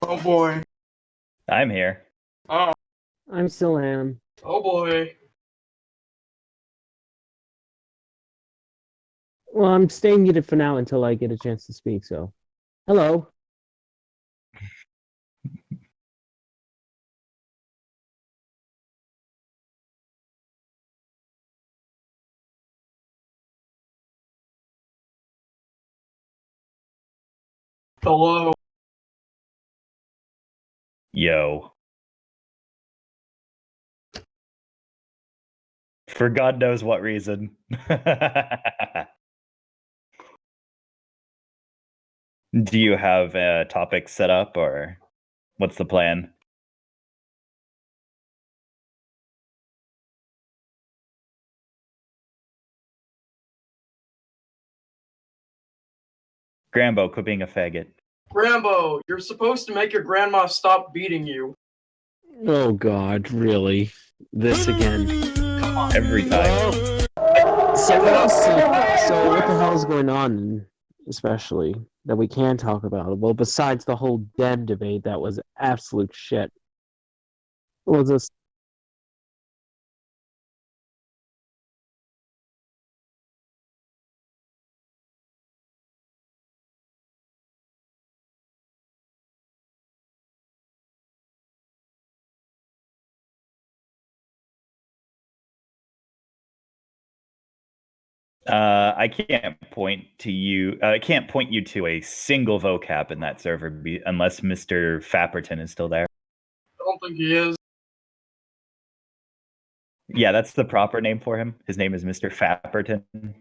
Oh boy. I'm here. Oh, I'm still am. oh boy. Well, I'm staying muted for now until I get a chance to speak, so. Hello. Hello. Yo. For God knows what reason. Do you have a topic set up, or what's the plan? Grambo, quit being a faggot. Rambo, you're supposed to make your grandma stop beating you. Oh God, really? This again? Come on. Every time. So what else? So what the hell is going on, especially that we can talk about? Well, besides the whole Dem debate, that was absolute shit. What was this? I can't point to you. I can't point you to a single vocab in that server unless Mr. Fapperton is still there. I don't think he is. Yeah, that's the proper name for him. His name is Mr. Fapperton.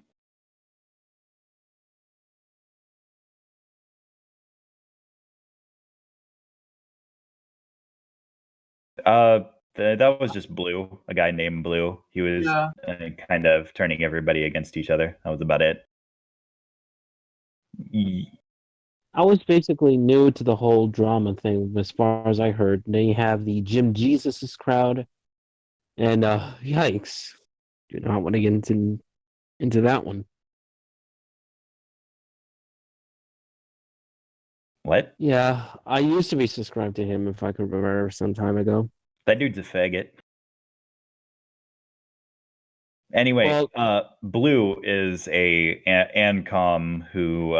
That was just Blue, a guy named Blue. He was Yeah. kind of turning everybody against each other. That was about it. I was basically new to the whole drama thing, as far as I heard. They have the Jim Jesus's crowd, and yikes, do not want to get into that one. What? Yeah, I used to be subscribed to him, if I could remember, some time ago. That dude's a faggot. Anyway, Well, Blue is a Ancom who,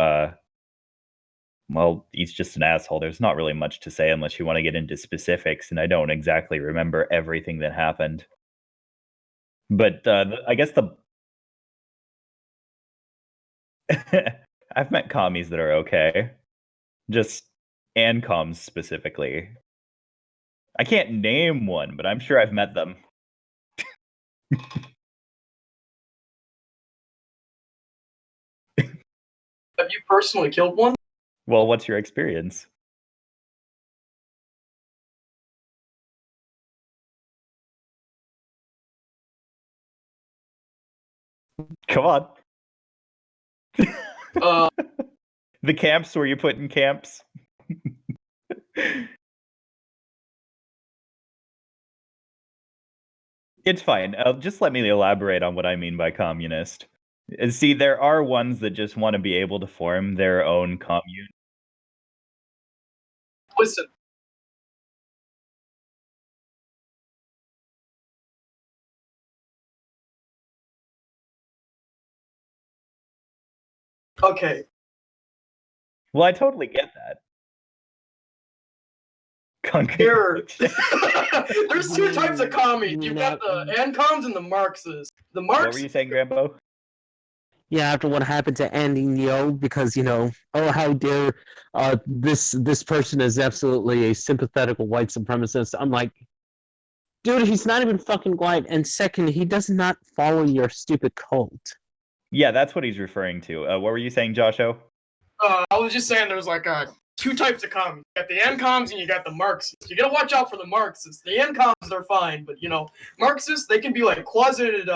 well, he's just an asshole. There's not really much to say unless you want to get into specifics, and I don't exactly remember everything that happened. But I guess I've met commies that are okay. Just Ancoms specifically. I can't name one, but I'm sure I've met them. Have you personally killed one? Well, what's your experience? Come on. Uh, The camps where you put in camps. It's fine. Just let me elaborate on what I mean by communist. See, there are ones that just want to be able to form their own commune. listen. Okay. Well, I totally get that. There. There's two types of commies. You've got the Ancoms and the Marxists. The What were you saying, Grambo? yeah, after what happened to Andy Neo, because oh how dare this person is absolutely a sympathetical white supremacist. I'm like, dude, he's not even fucking white, and second, he does not follow your stupid cult. Yeah, that's what he's referring to. What were you saying, Josho? I was just saying there's like two types of commies. You got the Ancoms and you got the Marxists. You gotta watch out for the Marxists. The Ancoms, they're fine, but Marxists, they can be like closeted.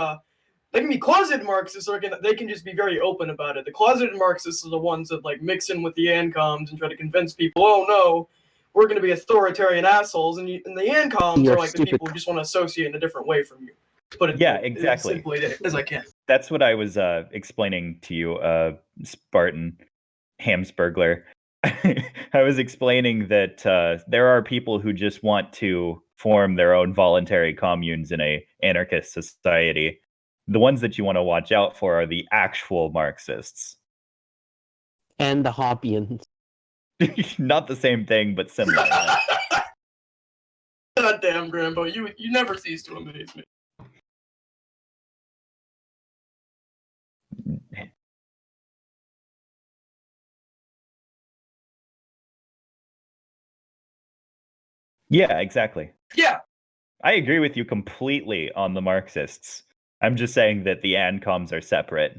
They can be closeted Marxists, or they can just be very open about it. The closeted Marxists are the ones that like mix in with the Ancoms and try to convince people, oh no, we're going to be authoritarian assholes, and the Ancoms are like the people who just want to associate in a different way from you. Put it exactly. as simply as I can. That's what I was explaining to you, Spartan Hamsburglar. I was explaining that there are people who just want to form their own voluntary communes in a anarchist society. The ones that you want to watch out for are the actual Marxists. And the Hoppians. Not the same thing, but similar. God damn, Grandpa, you never cease to amaze me. Yeah, exactly. Yeah. I agree with you completely on the Marxists. I'm just saying that the ANCOMs are separate.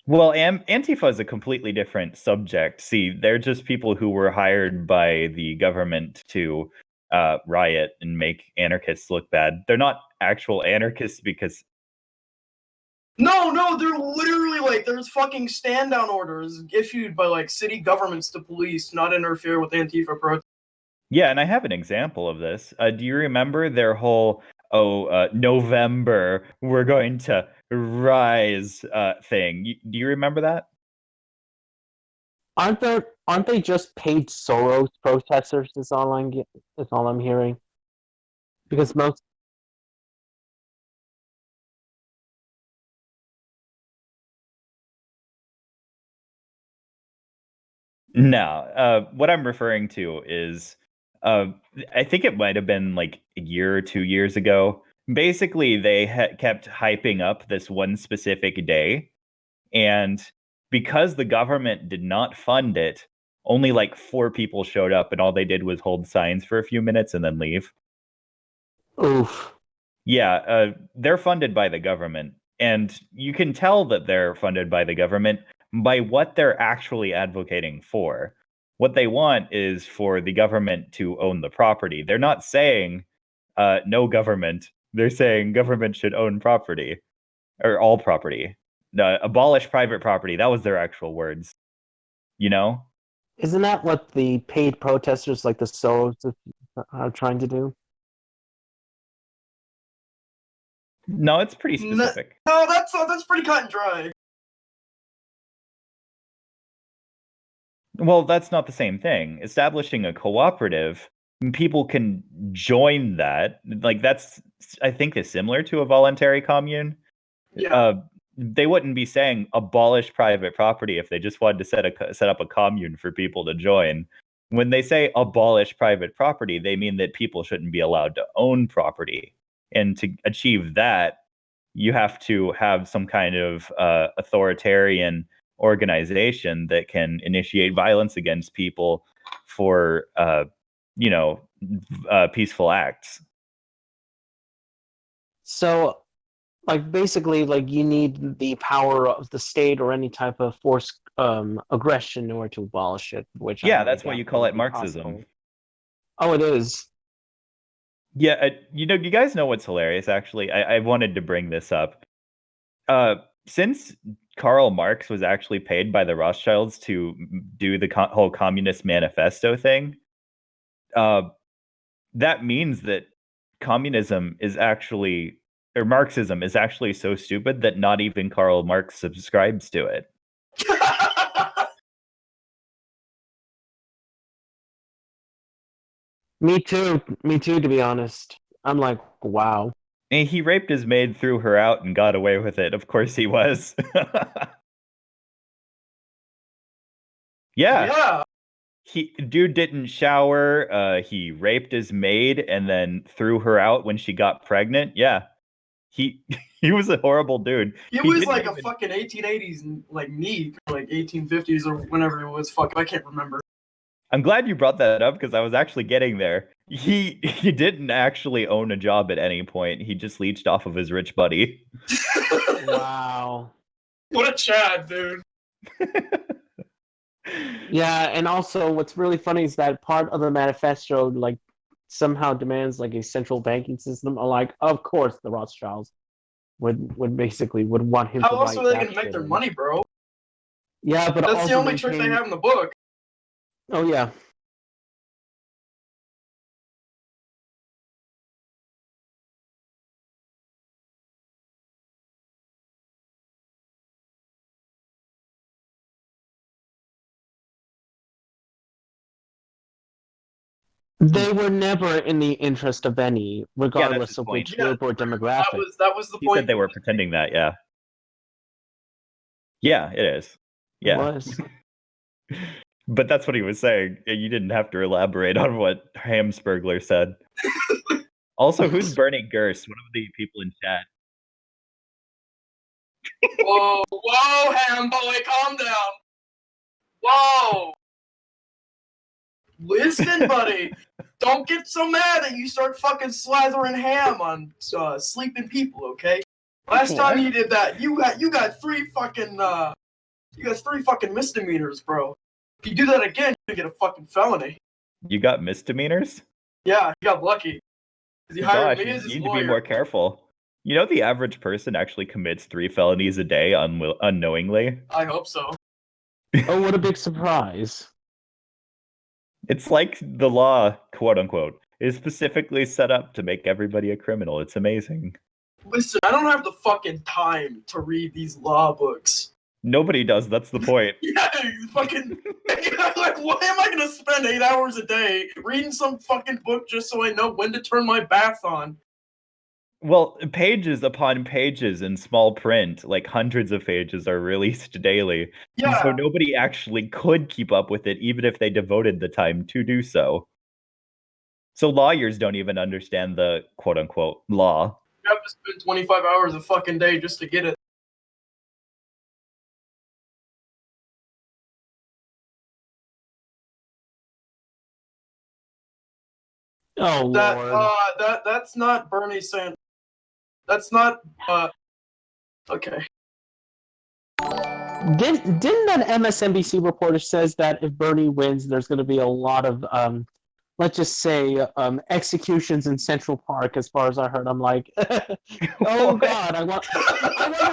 Well, Antifa is a completely different subject. See, they're just people who were hired by the government to riot and make anarchists look bad. They're not actual anarchists because No, they're literally like there's fucking stand down orders issued by like city governments to police not interfere with Antifa protests. yeah, and I have an example of this. Do you remember their whole November we're going to rise thing? Do you remember that? Aren't they just paid Soros protesters? Is all I'm hearing. Because most No, what I'm referring to is, uh, I think it might have been like a year or 2 years ago. Basically, they kept hyping up this one specific day, and because the government did not fund it, only like 4 people showed up, and all they did was hold signs for a few minutes and then leave. oof. Yeah, they're funded by the government, and you can tell that they're funded by the government by what they're actually advocating for. What they want is for the government to own the property. They're not saying no government. They're saying government should own property or all property. Abolish private property. That was their actual words. You know? Isn't that what the paid protesters like the Soros are trying to do? No, it's pretty No, specific. that's pretty cut and dry. Well, that's not the same thing. Establishing a cooperative, people can join that. Like that's, I think, is similar to a voluntary commune. Yeah. They wouldn't be saying abolish private property if they just wanted to set up a commune for people to join. When they say abolish private property, they mean that people shouldn't be allowed to own property. And to achieve that, you have to have some kind of authoritarian organization that can initiate violence against people for, you know, peaceful acts. So, like basically, like you need the power of the state or any type of force aggression in order to abolish it, which I Yeah, highly that's why doubt you call will it be Marxism. possible. Oh, it is. Yeah, you guys know what's hilarious? Actually, I wanted to bring this up. Since Karl Marx was actually paid by the Rothschilds to do the whole Communist Manifesto thing, uh, that means that communism is actually, or Marxism is actually so stupid that not even Karl Marx subscribes to it. Me too. Me too. To be honest, I'm like, wow. And he raped his maid, threw her out, and got away with it. Of course he was. Yeah. Yeah. Dude didn't shower. He raped his maid and then threw her out when she got pregnant. Yeah, he he was a horrible dude. He He was didn't like a even. fucking 1880s like me, like 1850s or whenever it was. Fuck, I can't remember. I'm glad you brought that up because I was actually getting there. He didn't actually own a job at any point. He just leached off of his rich buddy. Wow. What a Chad, dude. Yeah, and also what's really funny is that part of the manifesto like somehow demands like a central banking system. Like, of course, the Rothschilds would basically would want him How to else write are they that gonna make shit their in. money, bro? Yeah, but That's the also only trick they maintain. have in the book. Oh yeah, They were never in the interest of any, regardless his of point. which Yeah, group or that demographic. was the He point. said they were pretending that, yeah. Yeah, it is. It Yeah. was. But that's what he was saying. You didn't have to elaborate on what Hamsburglar said. Also, who's Bernie Gerst? One of the people in chat. Whoa, whoa, ham boy, calm down. Whoa. Listen, buddy. Don't get so mad that you start fucking slathering ham on sleeping people, okay? Last time you did that, you got three fucking misdemeanors, bro. If you do that again, you're gonna get a fucking felony. You got misdemeanors? Yeah, he got lucky. 'Cause he hired Gosh, me you as his need to lawyer. be more careful. You know the average person actually commits 3 felonies a day unknowingly? I hope so. Oh, what a big surprise. It's like the law, quote unquote, is specifically set up to make everybody a criminal. It's amazing. Listen, I don't have the fucking time to read these law books. Nobody does, that's the point. Yeah, fucking. Like, why am I gonna spend 8 hours a day reading some fucking book just so I know when to turn my bath on? Well, pages upon pages in small print, like hundreds of pages, are released daily. Yeah, So nobody actually could keep up with it, even if they devoted the time to do so. So lawyers don't even understand the quote unquote law. you have to spend 25 hours a fucking day just to get it. Oh, Lord. That's not Bernie Sanders. That's not. Okay. Didn't that MSNBC reporter says that if Bernie wins, there's going to be a lot of, let's just say, executions in Central Park, as far as I heard. I'm like, oh, God, I wonder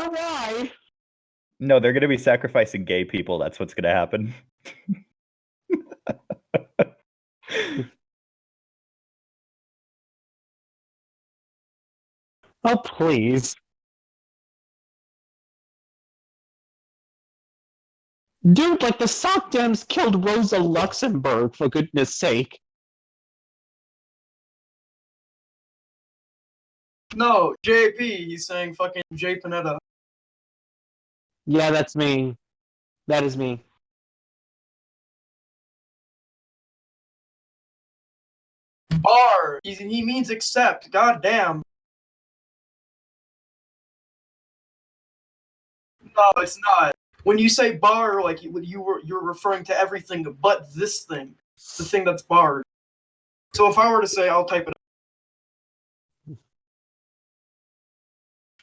why. No, they're going to be sacrificing gay people. That's what's going to happen. Oh, please. Dude, like the sock Dems killed Rosa Luxemburg, for goodness sake. No, JP. He's saying fucking Jay Panetta. Yeah, that's me. That is me. Bar. He means accept. God damn. No, it's not. When you say bar, like you're referring to everything but this thing, the thing that's barred. So if I were to say, I'll type it.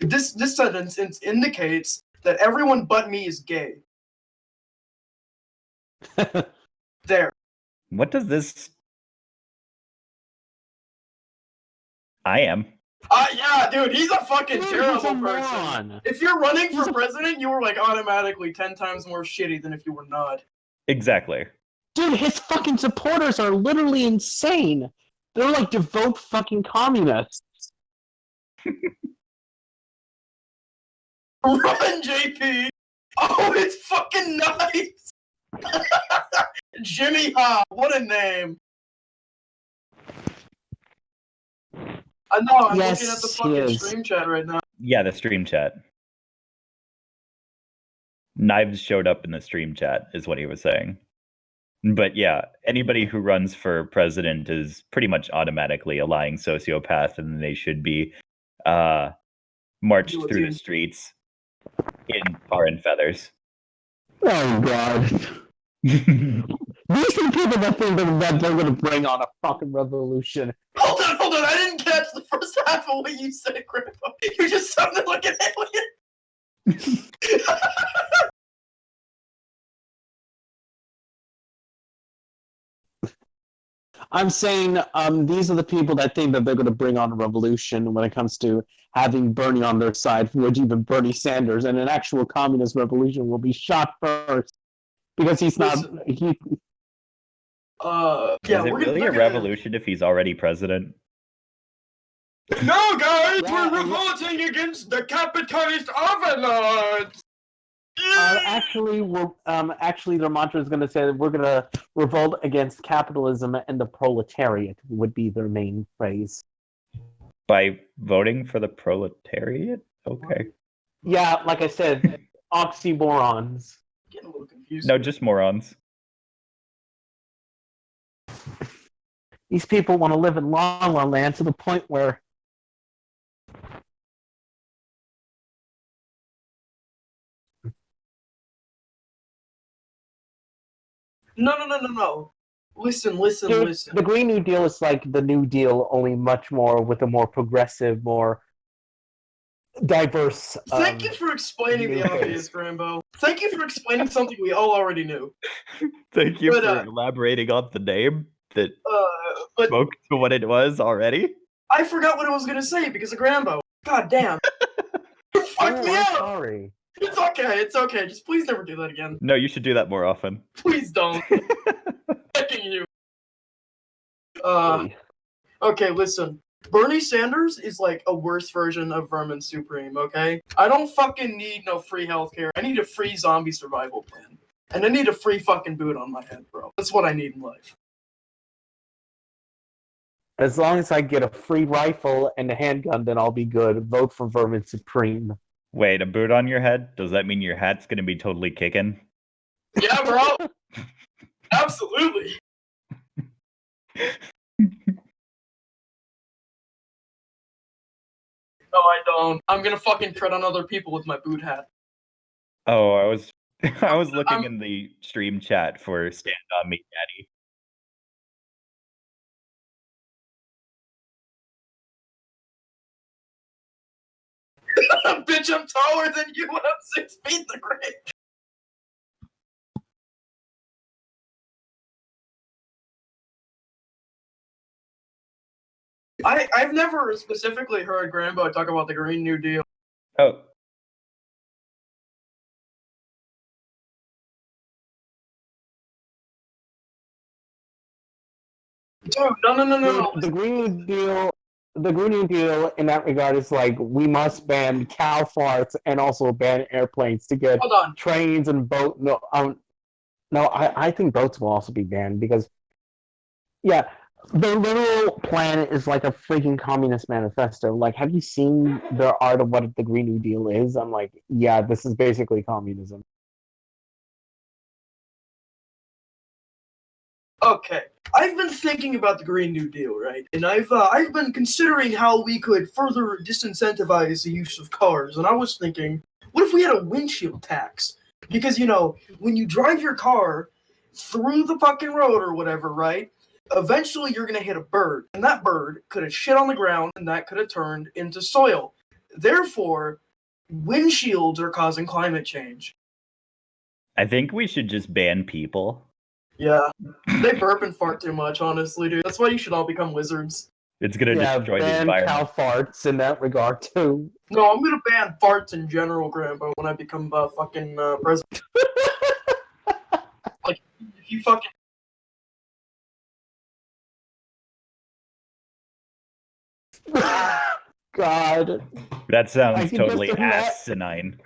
This sentence indicates that everyone but me is gay. There. What does this? I am. Yeah, dude, he's a fucking Dude, he's terrible a person. moron. If you're running for president, you were like automatically 10 times more shitty than if you were not. Exactly. Dude, his fucking supporters are literally insane. They're like devout fucking communists. Run, JP! Oh, it's fucking nice! Jimmy Ha, what a name. I know, I'm Yes, looking at the he fucking is. stream chat right now. Yeah, the stream chat. Knives showed up in the stream chat, is what he was saying. But yeah, anybody who runs for president is pretty much automatically a lying sociopath, and they should be marched through the streets in tar and feathers. Oh, God. These are people that think that they're going to bring on a fucking revolution. Hold on, I didn't catch the first half of what you said, Grandpa. You just sounded like an alien. I'm saying these are the people that think that they're going to bring on a revolution when it comes to having Bernie on their side, which even Bernie Sanders and an actual communist revolution will be shot first because he's Listen. not. He, Yeah, Is it really a revolution if he's already president? No, guys, Yeah, we're revolting against the capitalist overlords. Actually, their mantra is going to say that we're going to revolt against capitalism and the proletariat would be their main phrase. By voting for the proletariat? Okay. Yeah, like I said, oxymorons. Getting a little confused. No, just morons. These people want to live in La La Land to the point where No. Listen, dude, listen. the Green New Deal is like the New Deal, only much more with a more progressive, more diverse. Thank you for explaining the new obvious, face. Grambo. Thank you for explaining something we all already knew. Thank you But, for elaborating on the name that But spoke to what it was already. I forgot what I was gonna say because of Grambo. God damn. Fuck me I'm up! sorry. It's okay. Just please never do that again. No, you should do that more often. Please don't. Begging you. Really. Okay, listen. Bernie Sanders is like a worse version of Vermin Supreme, okay? I don't fucking need no free healthcare. I need a free zombie survival plan. And I need a free fucking boot on my head, bro. That's what I need in life. As long as I get a free rifle and a handgun, then I'll be good. Vote for Vermin Supreme. Wait, a boot on your head? Does that mean your hat's gonna be totally kicking? Yeah, bro. Absolutely. No, I don't. I'm gonna fucking tread on other people with my boot hat. Oh, I was looking in the stream chat for Stand On Me Daddy. Bitch, I'm taller than you and I'm 6 feet the grade. I've never specifically heard Grambo talk about the Green New Deal. Oh, Dude, no. Dude, the Green New Deal in that regard is like we must ban cow farts and also ban airplanes to get Hold on. trains and boat. I think boats will also be banned because yeah, the literal plan is like a freaking communist manifesto. Like, have you seen the art of what the Green New Deal is? I'm like, yeah, this is basically communism. Okay, I've been thinking about the Green New Deal, right? And I've been considering how we could further disincentivize the use of cars. And I was thinking, what if we had a windshield tax? Because when you drive your car through the fucking road or whatever, right? Eventually, you're gonna hit a bird, and that bird could have shit on the ground, and that could have turned into soil. Therefore, windshields are causing climate change. I think we should just ban people. Yeah, they burp and fart too much, honestly, dude. That's why you should all become wizards. It's gonna Yeah, destroy the ban environment. cow farts in that regard too. No, I'm gonna ban farts in general, Grambo, when I become fucking president. Like, if you fucking. God. That I sounds can totally just ima- asinine.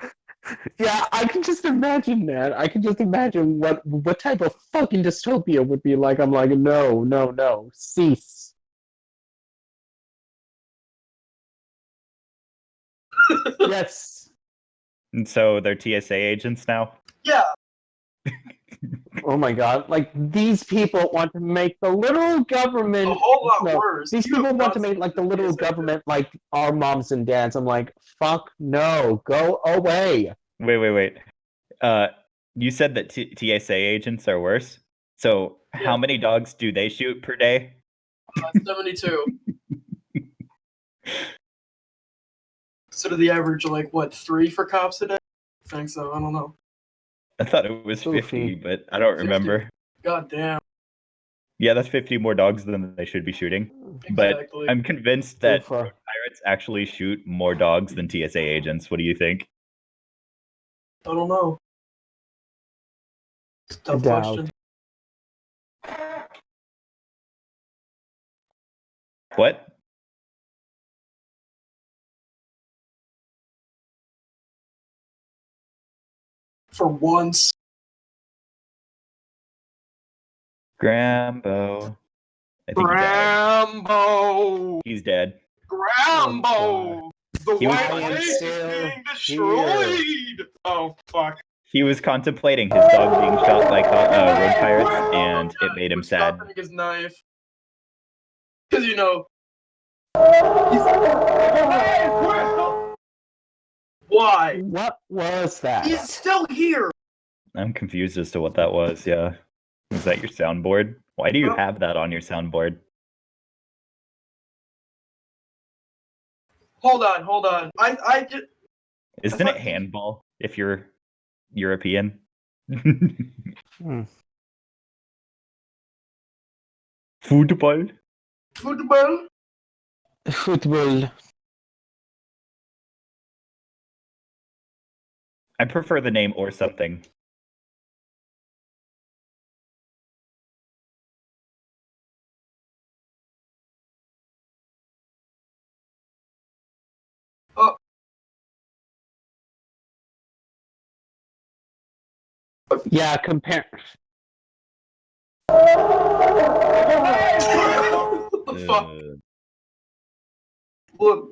Yeah, I can just imagine that. I can just imagine what type of fucking dystopia would be like. I'm like, no, cease. Yes. And so they're TSA agents now? Yeah, Oh my god. Like these people want to make the literal a government whole lot no. worse. These You have people want not to make seen like the the literal TSA. government like our moms and dads. I'm like, fuck no. Go away. Wait. You said that TSA agents are worse. So Yeah. how many dogs do they shoot per day? 72. So to the average, like, what, 3 for cops a day? I think so, I don't know. I thought it was 50, Oofy. but I don't 50? remember. God damn. Yeah, that's 50 more dogs than they should be shooting. But Exactly. I'm convinced that Oofa. pirates actually shoot more dogs than TSA agents. What do you think? I don't know. It's a tough Doubt. question. What? For once. Grambo. I think he died. Grambo! He's dead. Grambo! The He was white I am race is still being destroyed! Oh, fuck. He was contemplating his dog being shot by road pirates, and it made him Was sad. sharpening his knife. Because, you know... Why? What was that? He's still here! I'm confused as to what that was. Yeah, was that your soundboard? Why do you have that on your soundboard? Hold on. I just... Isn't it handball if you're European? Football? Football? Football. I prefer the name or something. Yeah, compare. What the fuck? Look,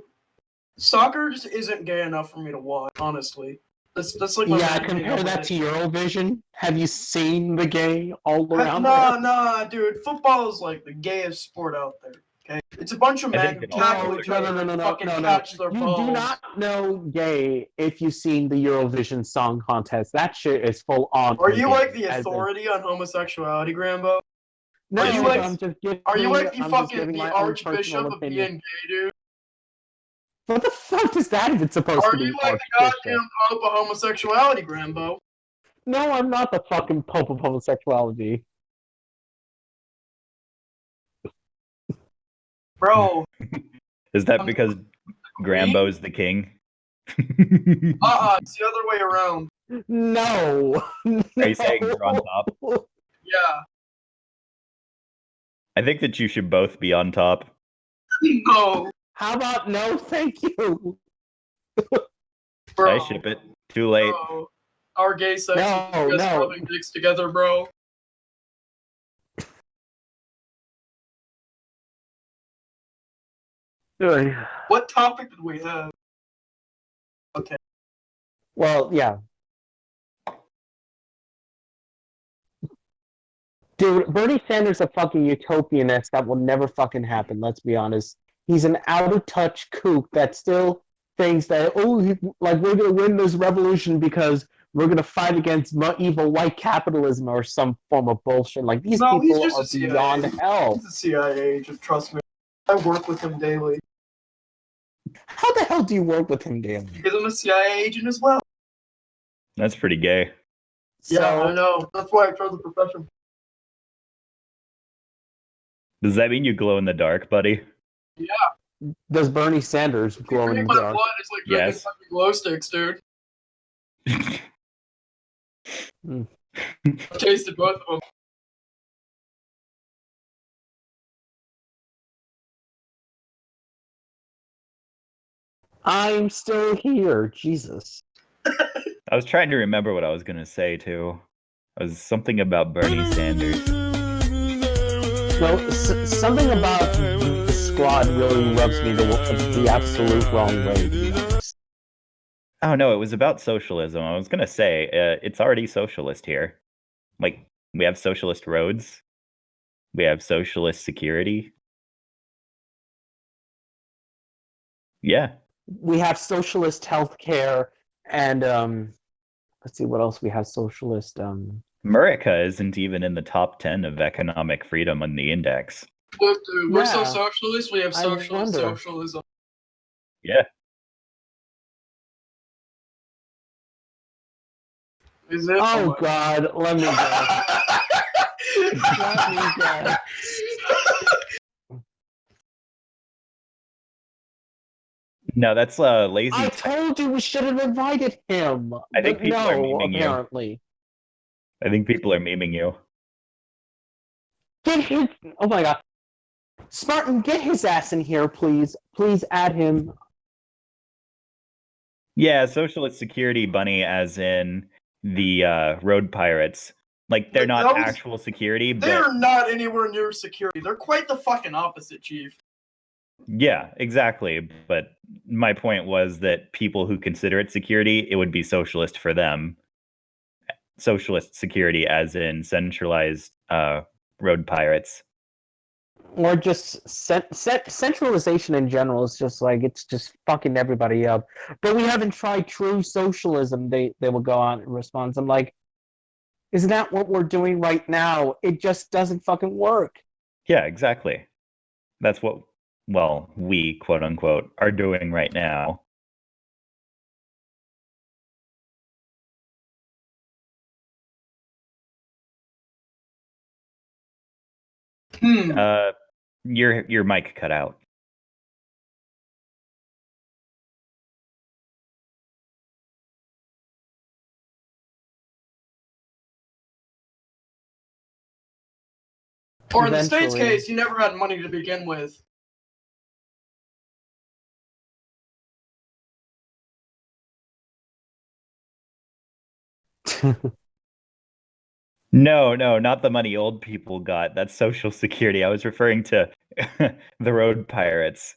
soccer just isn't gay enough for me to watch, honestly. That's like my Yeah, main thing compare on that it. to Eurovision. Have you seen the gay all around Nah, dude. Football is like the gayest sport out there. Okay, it's a bunch of I men think who it all- tackle each other and fucking no. catch their You balls. do not know gay if you've seen the Eurovision Song Contest. That shit is full on. Are you gay, like the as in- authority on homosexuality, Grambo? No, Are you like- I'm just giving, Are you like the I'm just fucking giving my the own archbishop personal of opinion. being gay, dude? What the fuck is that even supposed Are to be? you like the goddamn pope of homosexuality, Grambo? No, I'm not the fucking pope of homosexuality. Bro, Is that because Grambo's the king? it's the other way around. No. Are you saying you're on top? Yeah. I think that you should both be on top. No, How about no? Thank you. bro. I ship it. Too late. Bro. Our gay sex is No, just no. rubbing dicks together, bro. What topic did we have? Okay. Well, yeah. Dude, Bernie Sanders is a fucking utopianist that will never fucking happen, let's be honest. He's an out-of-touch kook that still thinks that, like, we're gonna win this revolution because we're gonna fight against evil white capitalism or some form of bullshit. Like, these No, he's people just are a CIA. beyond hell. He's a CIA agent, trust me. I work with him daily. How the hell do you work with him daily? Because I'm a CIA agent as well. That's pretty gay. Yeah, I So, know. That's why I chose the profession. Does that mean you glow in the dark, buddy? does Bernie Sanders If you glow in drink the my dark? blood, it's like drinking Yes. fucking glow sticks, dude. I've tasted both of them. I'm still here, Jesus. I was trying to remember what I was gonna say too. It was something about Bernie Sanders. No, something about the squad really rubs me the absolute wrong way, to be honest. Oh no, it was about socialism. I was gonna say it's already socialist here. Like we have socialist roads, we have socialist security. Yeah, We have socialist healthcare, and let's see what else we have. Socialist. America isn't even in the top 10 of economic freedom on the index. Look, dude, we're so Yeah. socialist, we have I socialist wonder. socialism. Yeah, Is it? Oh my God, let me go. Let me go. no, that's lazy. I told you we should have invited him. I think But people are no, memeing you. apparently. I think people are memeing you. Get his. Oh my God, Spartan, get his ass in here, please. Please add him. Yeah, socialist security bunny, as in the road pirates. Like they're not actual security, but they're not anywhere near security. They're quite the fucking opposite, Chief. yeah, exactly. But my point was that people who consider it security, it would be socialist for them. Socialist security, as in centralized road pirates. Or just centralization in general is just like it's just fucking everybody up. But we haven't tried true socialism. They will go on and respond. I'm like, isn't that what we're doing right now? It just doesn't fucking work. Yeah, exactly. That's what, well, we, quote unquote, are doing right now. Your mic cut out. Or in the state's case, you never had money to begin with. No, not the money old people got. That's Social Security. I was referring to the road pirates.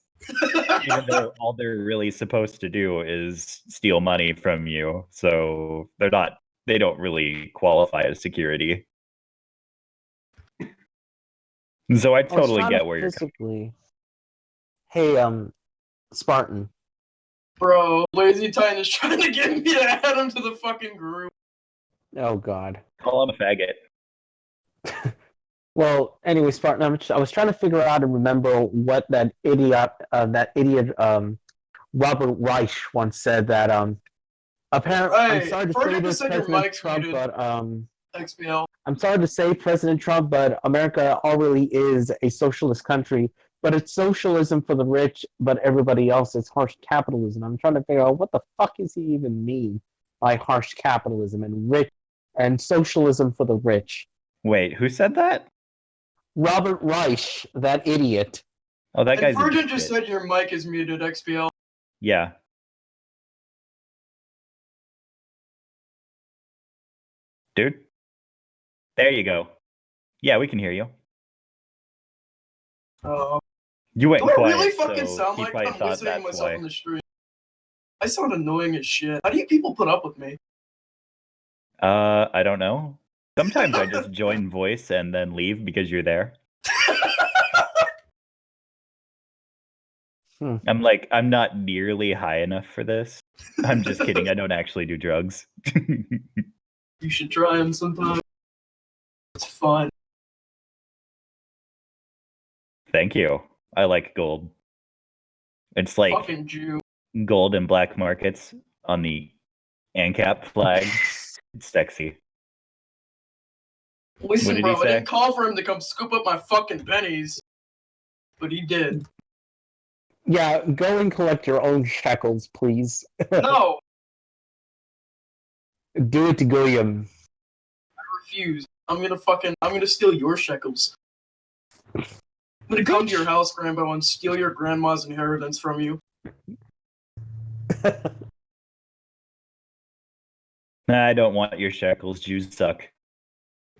Even though all they're really supposed to do is steal money from you. So they don't really qualify as security. So I totally get where you're coming. Hey, Spartan. Bro, Lazy Titan is trying to get me to add him to the fucking group. Oh god. Call him a faggot. Well, anyway, Spartan, I was trying to figure out and remember what that idiot Robert Reich once said that apparently I'm sorry to say this, President Trump, but XBL. I'm sorry to say, President Trump, but America already is a socialist country. But it's socialism for the rich, but everybody else is harsh capitalism. I'm trying to figure out what the fuck does he even mean by harsh capitalism and rich and socialism for the rich. Wait, who said that? Robert Reich, that idiot. Oh, that guy's. Virgin just said your mic is muted, XBL. Yeah. Dude? There you go. Yeah, we can hear you. You went quiet. Do I really fucking sound like I'm listening to myself on the street? I sound annoying as shit. How do you people put up with me? I don't know. Sometimes I just join voice and then leave because you're there. I'm like, I'm not nearly high enough for this. I'm just kidding. I don't actually do drugs. You should try them sometime. It's fun. Thank you. I like gold. It's like fucking Jew. Gold and black markets on the ANCAP flag. It's sexy. Listen, bro, I didn't call for him to come scoop up my fucking pennies, but he did. Yeah, go and collect your own shekels, please. No! Do it to Goyim. I refuse. I'm gonna steal your shekels. I'm gonna come to your house, Grambo, and steal your grandma's inheritance from you. I don't want your shekels. Jews suck.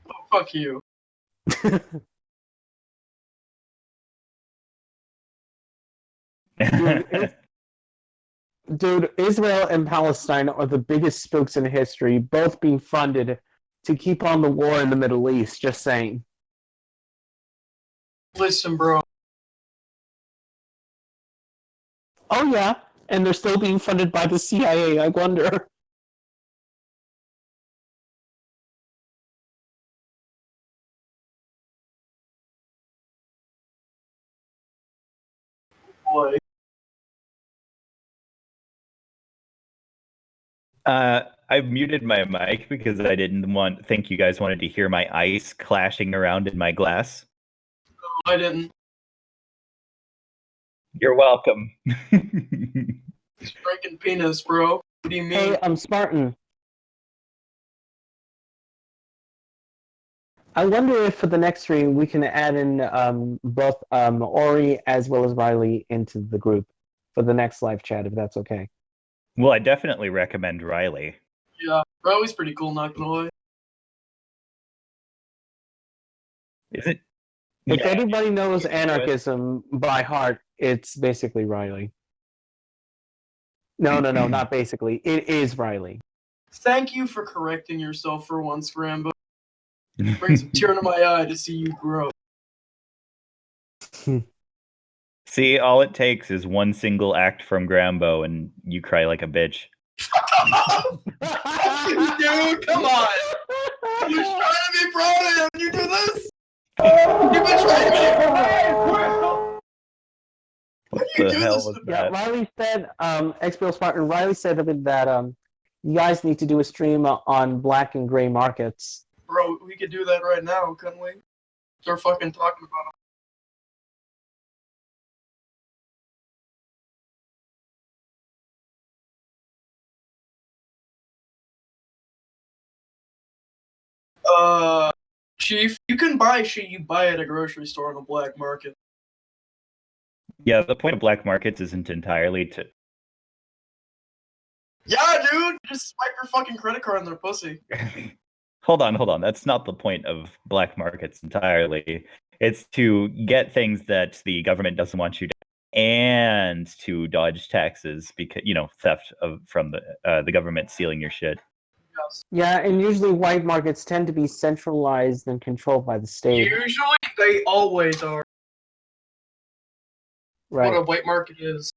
Oh, fuck you. Dude, Israel and Palestine are the biggest spooks in history, both being funded to keep on the war in the Middle East, just saying. Listen, bro. Oh yeah, and they're still being funded by the CIA, I wonder. Boy. I've muted my mic because I didn't think you guys wanted to hear my ice clashing around in my glass. No, I didn't. You're welcome. He's drinking penis, bro. What do you mean? Hey, I'm Spartan. I wonder if for the next stream we can add in both Ori as well as Riley into the group for the next live chat, if that's okay. Well, I definitely recommend Riley. Yeah, Riley's pretty cool, not gonna lie. Is it? If Yeah. anybody knows You do it. anarchism by heart, it's basically Riley. No, not basically. It is Riley. Thank you for correcting yourself for once, Rambo. Brings a tear to my eye to see you grow. See, all it takes is one single act from Grambo, and you cry like a bitch. Dude, come on! I was trying to be proud of him. You do this? You betrayed me! What You the do hell this was to me. Yeah, that? Riley said, XBL Spartan, Riley said that you guys need to do a stream on black and gray markets. Bro, we could do that right now, couldn't we? Start fucking talking about it. Chief, you can buy shit you buy at a grocery store on a black market. Yeah, the point of black markets isn't entirely to. Yeah, dude! Just swipe your fucking credit card on their pussy. Hold on. That's not the point of black markets entirely. It's to get things that the government doesn't want you to, and to dodge taxes because theft from the government stealing your shit. Yes. Yeah, and usually white markets tend to be centralized and controlled by the state. Usually, they always are. Right. What a white market is.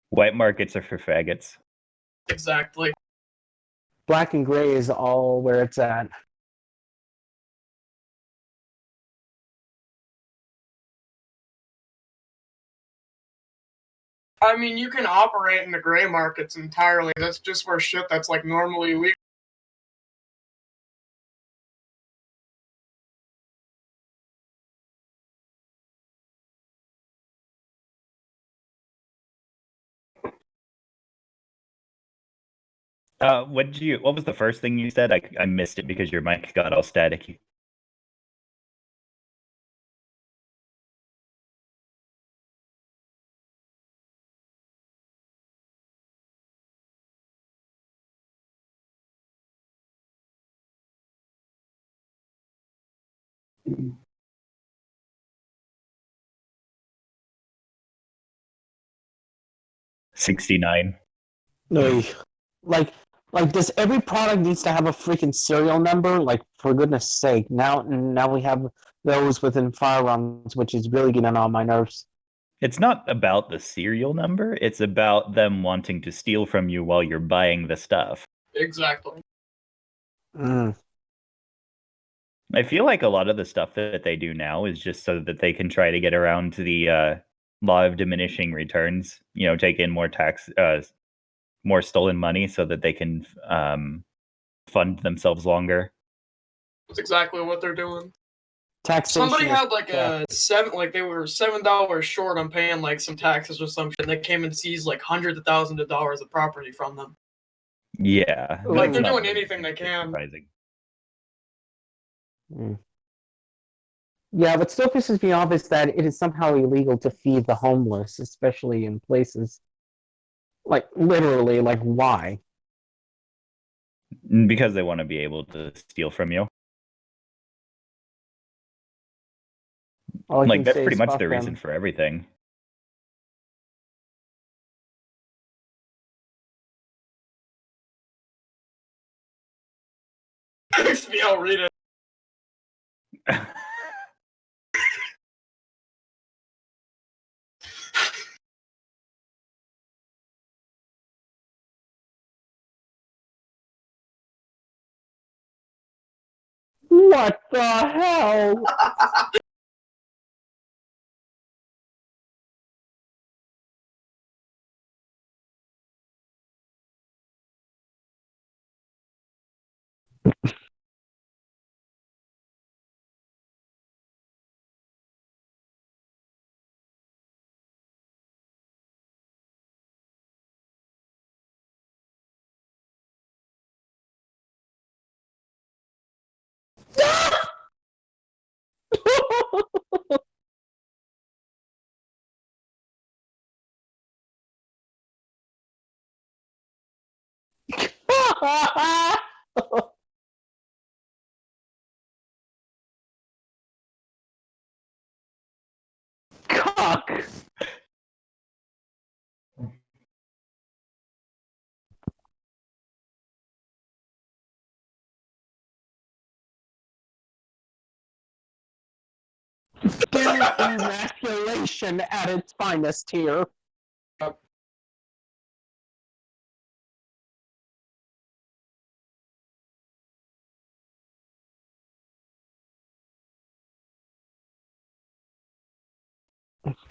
White markets are for faggots. Exactly. Black and gray is all where it's at. I mean, you can operate in the gray markets entirely. That's just where shit that's like normally legal. What was the first thing you said? I missed it because your mic got all staticky. $69. No, like does every product needs to have a freaking serial number? Like, for goodness sake, now we have those within firearms, which is really getting on my nerves. It's not about the serial number. It's about them wanting to steal from you while you're buying the stuff. Exactly. Mm. I feel like a lot of the stuff that they do now is just so that they can try to get around the law of diminishing returns. Take in more tax, more stolen money, so that they can fund themselves longer. That's exactly what they're doing. Taxation. Somebody is had like they were $7 short on paying like some taxes or some shit, and they came and seized like hundreds of thousands of dollars of property from them. Yeah, Like, that's they're not doing really anything they can. surprising. Mm. Yeah, what still pisses me off is that it is somehow illegal to feed the homeless, especially in places like literally. Like, why? Because they want to be able to steal from you. All I Like, can that's say pretty is much fuck the reason them. for everything. XBL, read it. What the hell? Cock. Dude, emasculation at its finest here.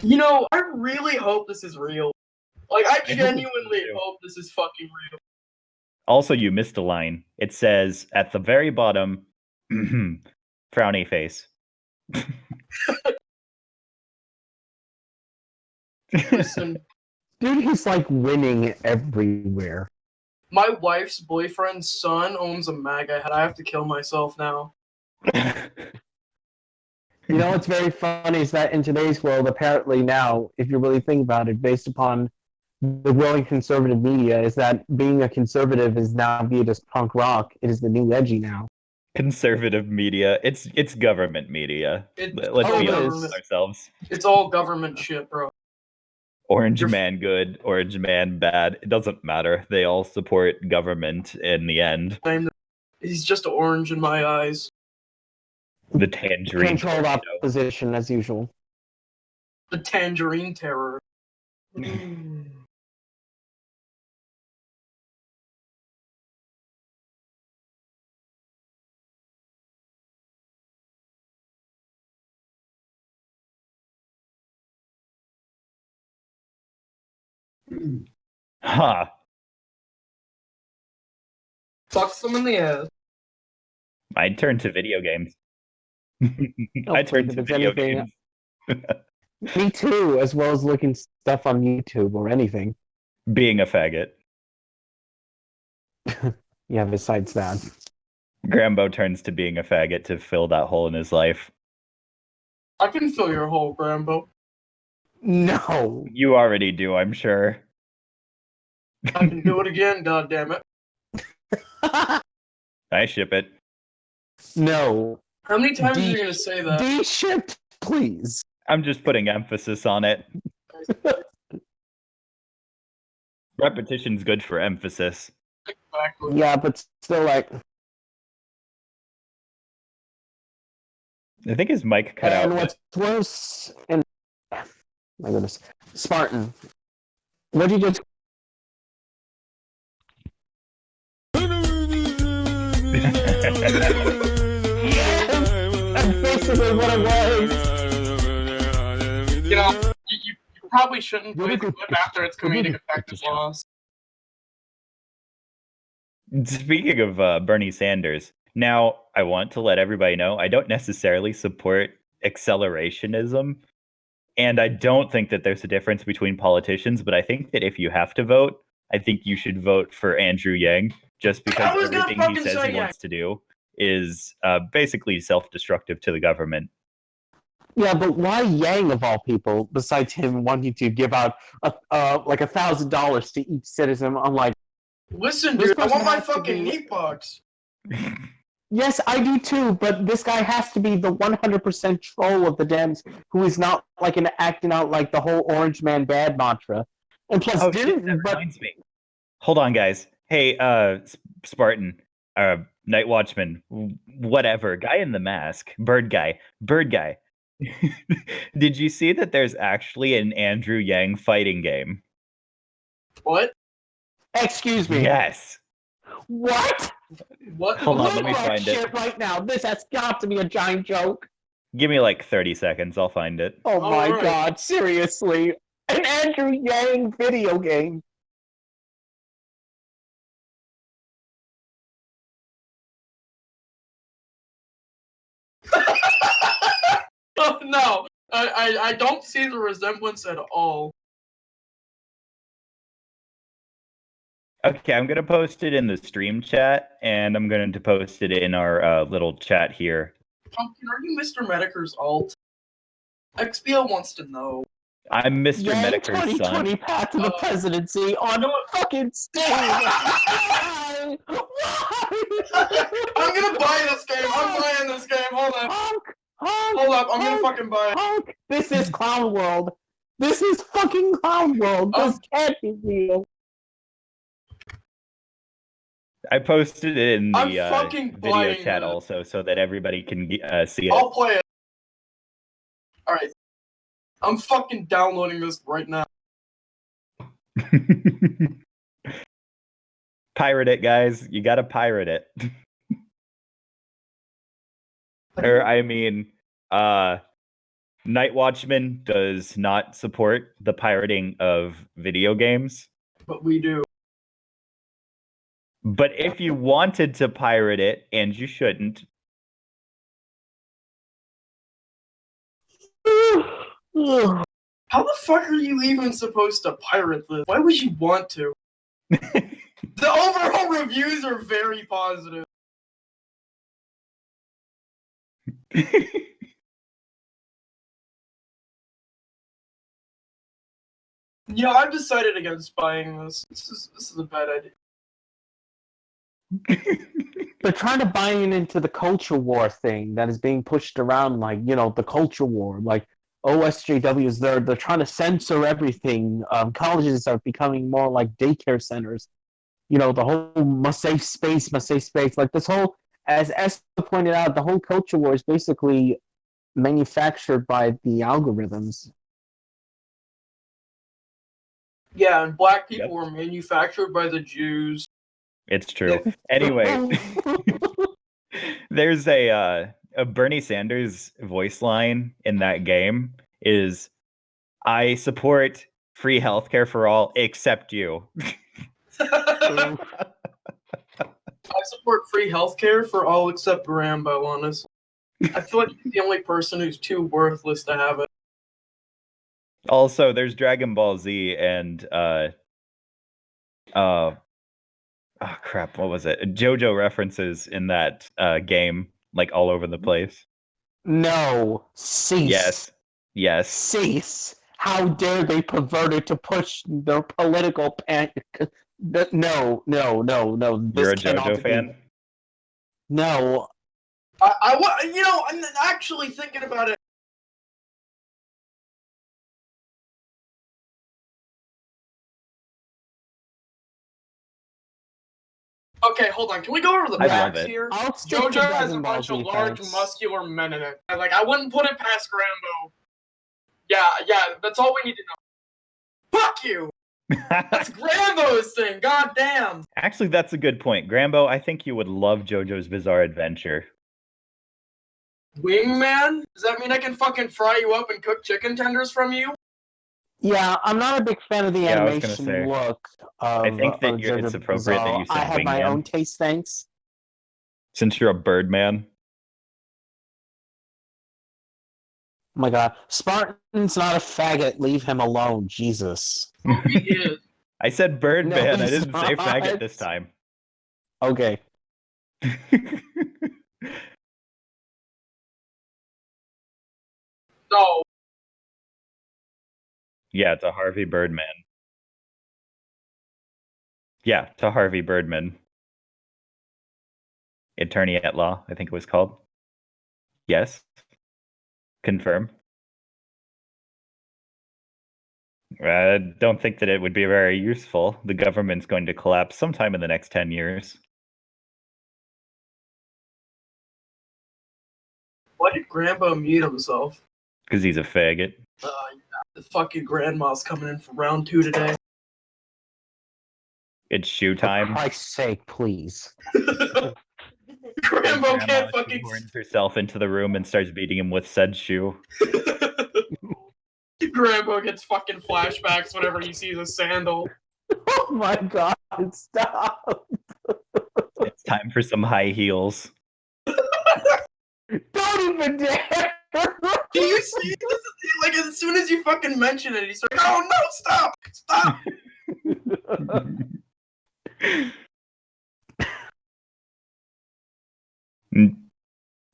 You know, I really hope this is real. Like, I hope it's genuinely real. hope this is fucking real. Also, you missed a line. It says at the very bottom, frowny face. Listen, Dude, he's like winning everywhere. my wife's boyfriend's son owns a MAGA hat. I have to kill myself now. You know what's very funny is that in today's world, apparently now, if you really think about it, based upon the growing conservative media, is that being a conservative is now viewed as punk rock. It is the new edgy now. Conservative media. It's government media. It's Let's all be honest government. with ourselves. It's all government shit, bro. Orange You're- man good, orange man bad. It doesn't matter. They all support government in the end. He's just orange in my eyes. The tangerine. Controlled tornado. opposition as usual. The tangerine terror. Ha! Fucks them in the ass. I turned to video games. I turned if to it's video anything- games. Me too, as well as looking stuff on YouTube or anything. Being a faggot. Yeah, besides that. Grambo turns to being a faggot to fill that hole in his life. I can fill your hole, Grambo. No. You already do, I'm sure. I can do it again, goddammit. I ship it. No. How many times are you gonna say that? De-shipped, please. I'm just putting emphasis on it. Repetition's good for emphasis. Exactly. Yeah, but still, like, I think his mic cut and out. what's worse, and my goodness, Spartan, what did you just? That's basically what it was. You know, you probably shouldn't play the clip after its comedic effect is lost. Speaking of Bernie Sanders, now I want to let everybody know I don't necessarily support accelerationism. And I don't think that there's a difference between politicians, but I think that if you have to vote, I think you should vote for Andrew Yang, just because I was gonna everything he fucking says say he Yang. wants to do is basically self-destructive to the government. Yeah, but why Yang of all people? Besides him wanting to give out like $1,000 to each citizen, unlike Listen, This dude, I want person my has to fucking be- meat box. yes, I do too. But this guy has to be the 100% troll of the Dems, who is not like acting out like the whole Orange Man bad mantra. And plus, Oh, shit, that but reminds me. Hold on, guys. Hey, Spartan, Night Watchman, whatever, guy in the mask, bird guy. Did you see that there's actually an Andrew Yang fighting game? What? excuse me, Yes. what? What? Hold on, Look let me that find it. shit right now. This has got to be a giant joke. Give me like 30 seconds. I'll find it. Oh my Alright. god, seriously. An Andrew Yang video game. Oh, no, I don't see the resemblance at all. Okay, I'm gonna post it in the stream chat, and I'm going to post it in our little chat here. Pumpkin, are you Mr. Medicare's alt? XBO wants to know. I'm Mr. Yang Medicare's 2020 son. path to the presidency on No. fucking stage. Why? I'm gonna buy this game. I'm buying this game. Hold on. Hold up. I'm gonna fucking buy it. Hulk. This is Clown World. This is fucking Clown World. This can't be real. I posted it in I'm the fucking video buying chat this. also, so that everybody can see it. I'll play it. Alright. I'm fucking downloading this right now. Pirate it, guys. You gotta pirate it. Or I mean, Night Watchman does not support the pirating of video games. But we do. But if you wanted to pirate it, and you shouldn't, How the fuck are you even supposed to pirate this? Why would you want to? The overall reviews are very positive. Yeah, I've decided against buying this. This is a bad idea. They're trying to buy into the culture war thing that is being pushed around, like, you know, the culture war. Like, OSJWs, they're trying to censor everything. Colleges are becoming more like daycare centers. You know, the whole must save space. Like, this whole, as Esther pointed out, the whole culture war is basically manufactured by the algorithms. Yeah, and black people Yep. were manufactured by the Jews. it's true. Anyway, there's a Bernie Sanders voice line in that game is, "I support free healthcare for all except you." I support free healthcare for all except Rambo, honestly. I feel like he's the only person who's too worthless to have it. Also, there's Dragon Ball Z and oh crap, what was it? JoJo references in that game, like all over the place. No, cease. Yes. Cease. How dare they pervert it to push their political No. You're a This cannot JoJo be. fan? No. You know, I'm actually thinking about it. Okay, hold on. Can we go over the I love facts it. here? I'll stick to JoJo has a Dragon Ball bunch of Z large, fans. muscular men in it. Like, I wouldn't put it past Rambo. Yeah, that's all we need to know. Fuck you! That's Rambo's thing, god damn! Actually, that's a good point. Grambo, I think you would love JoJo's Bizarre Adventure. Wingman? Does that mean I can fucking fry you up and cook chicken tenders from you? Yeah, I'm not a big fan of the Yeah, I was gonna animation say. look of I think that of it's JoJo appropriate that Bizarre. you said I have my Wingman. own taste, thanks. Since you're a bird man. Oh my god. Spartan's not a faggot, leave him alone, Jesus. Oh, he is. I said bird No, man, I he's didn't say faggot not. this time. Okay. No. Yeah, to Harvey Birdman. Yeah, to Harvey Birdman. Attorney at Law, I think it was called. Yes. Confirm. I don't think that it would be very useful. The government's going to collapse sometime in the next 10 years. Why did Grambo mute himself? Because he's a faggot. Yeah, the fucking grandma's coming in for round 2 today. It's shoe For time. Christ's sake, please. Grambo Grandma can't fucking. shoehorns herself into the room and starts beating him with said shoe. Grambo gets fucking flashbacks whenever he sees a sandal. Oh my god, stop. It's time for some high heels. Don't even dare! Do you see this? Like, as soon as you fucking mention it, he's like, oh no, stop! Stop!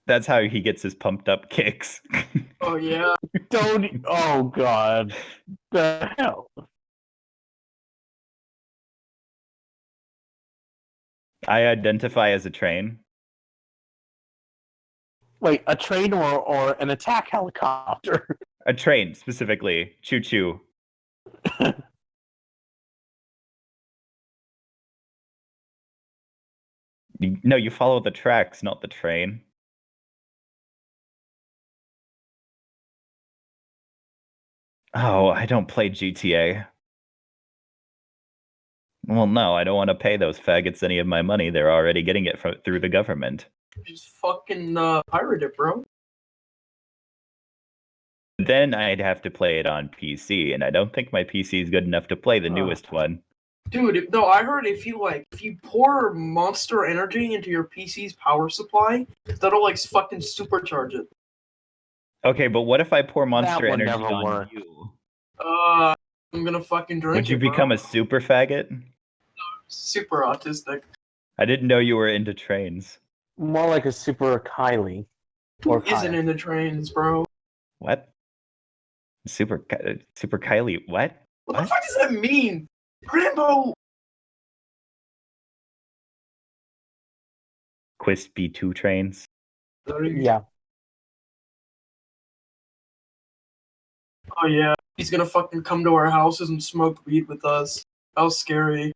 That's how he gets his pumped up kicks. Oh yeah. Don't. Oh god. The hell? I identify as a train. Wait, a train or an attack helicopter? A train, specifically. Choo choo. No, you follow the tracks, not the train. Oh, I don't play GTA. Well, no, I don't want to pay those faggots any of my money. They're already getting it through the government. Just fucking pirate it, bro. Then I'd have to play it on PC, and I don't think my PC is good enough to play the newest one. Dude, no, I heard if you pour Monster Energy into your PC's power supply, that'll like fucking supercharge it. Okay, but what if I pour Monster would Energy never on work. you? I'm gonna fucking drink Would you it, bro. become a super faggot? Super autistic. I didn't know you were into trains. More like a super Kylie. Who Or isn't Kyle. into trains, bro? What? Super Kylie, what? What the fuck does that mean? Rambo! Quispy 2 trains? Yeah. Oh yeah, he's gonna fucking come to our houses and smoke weed with us. How scary.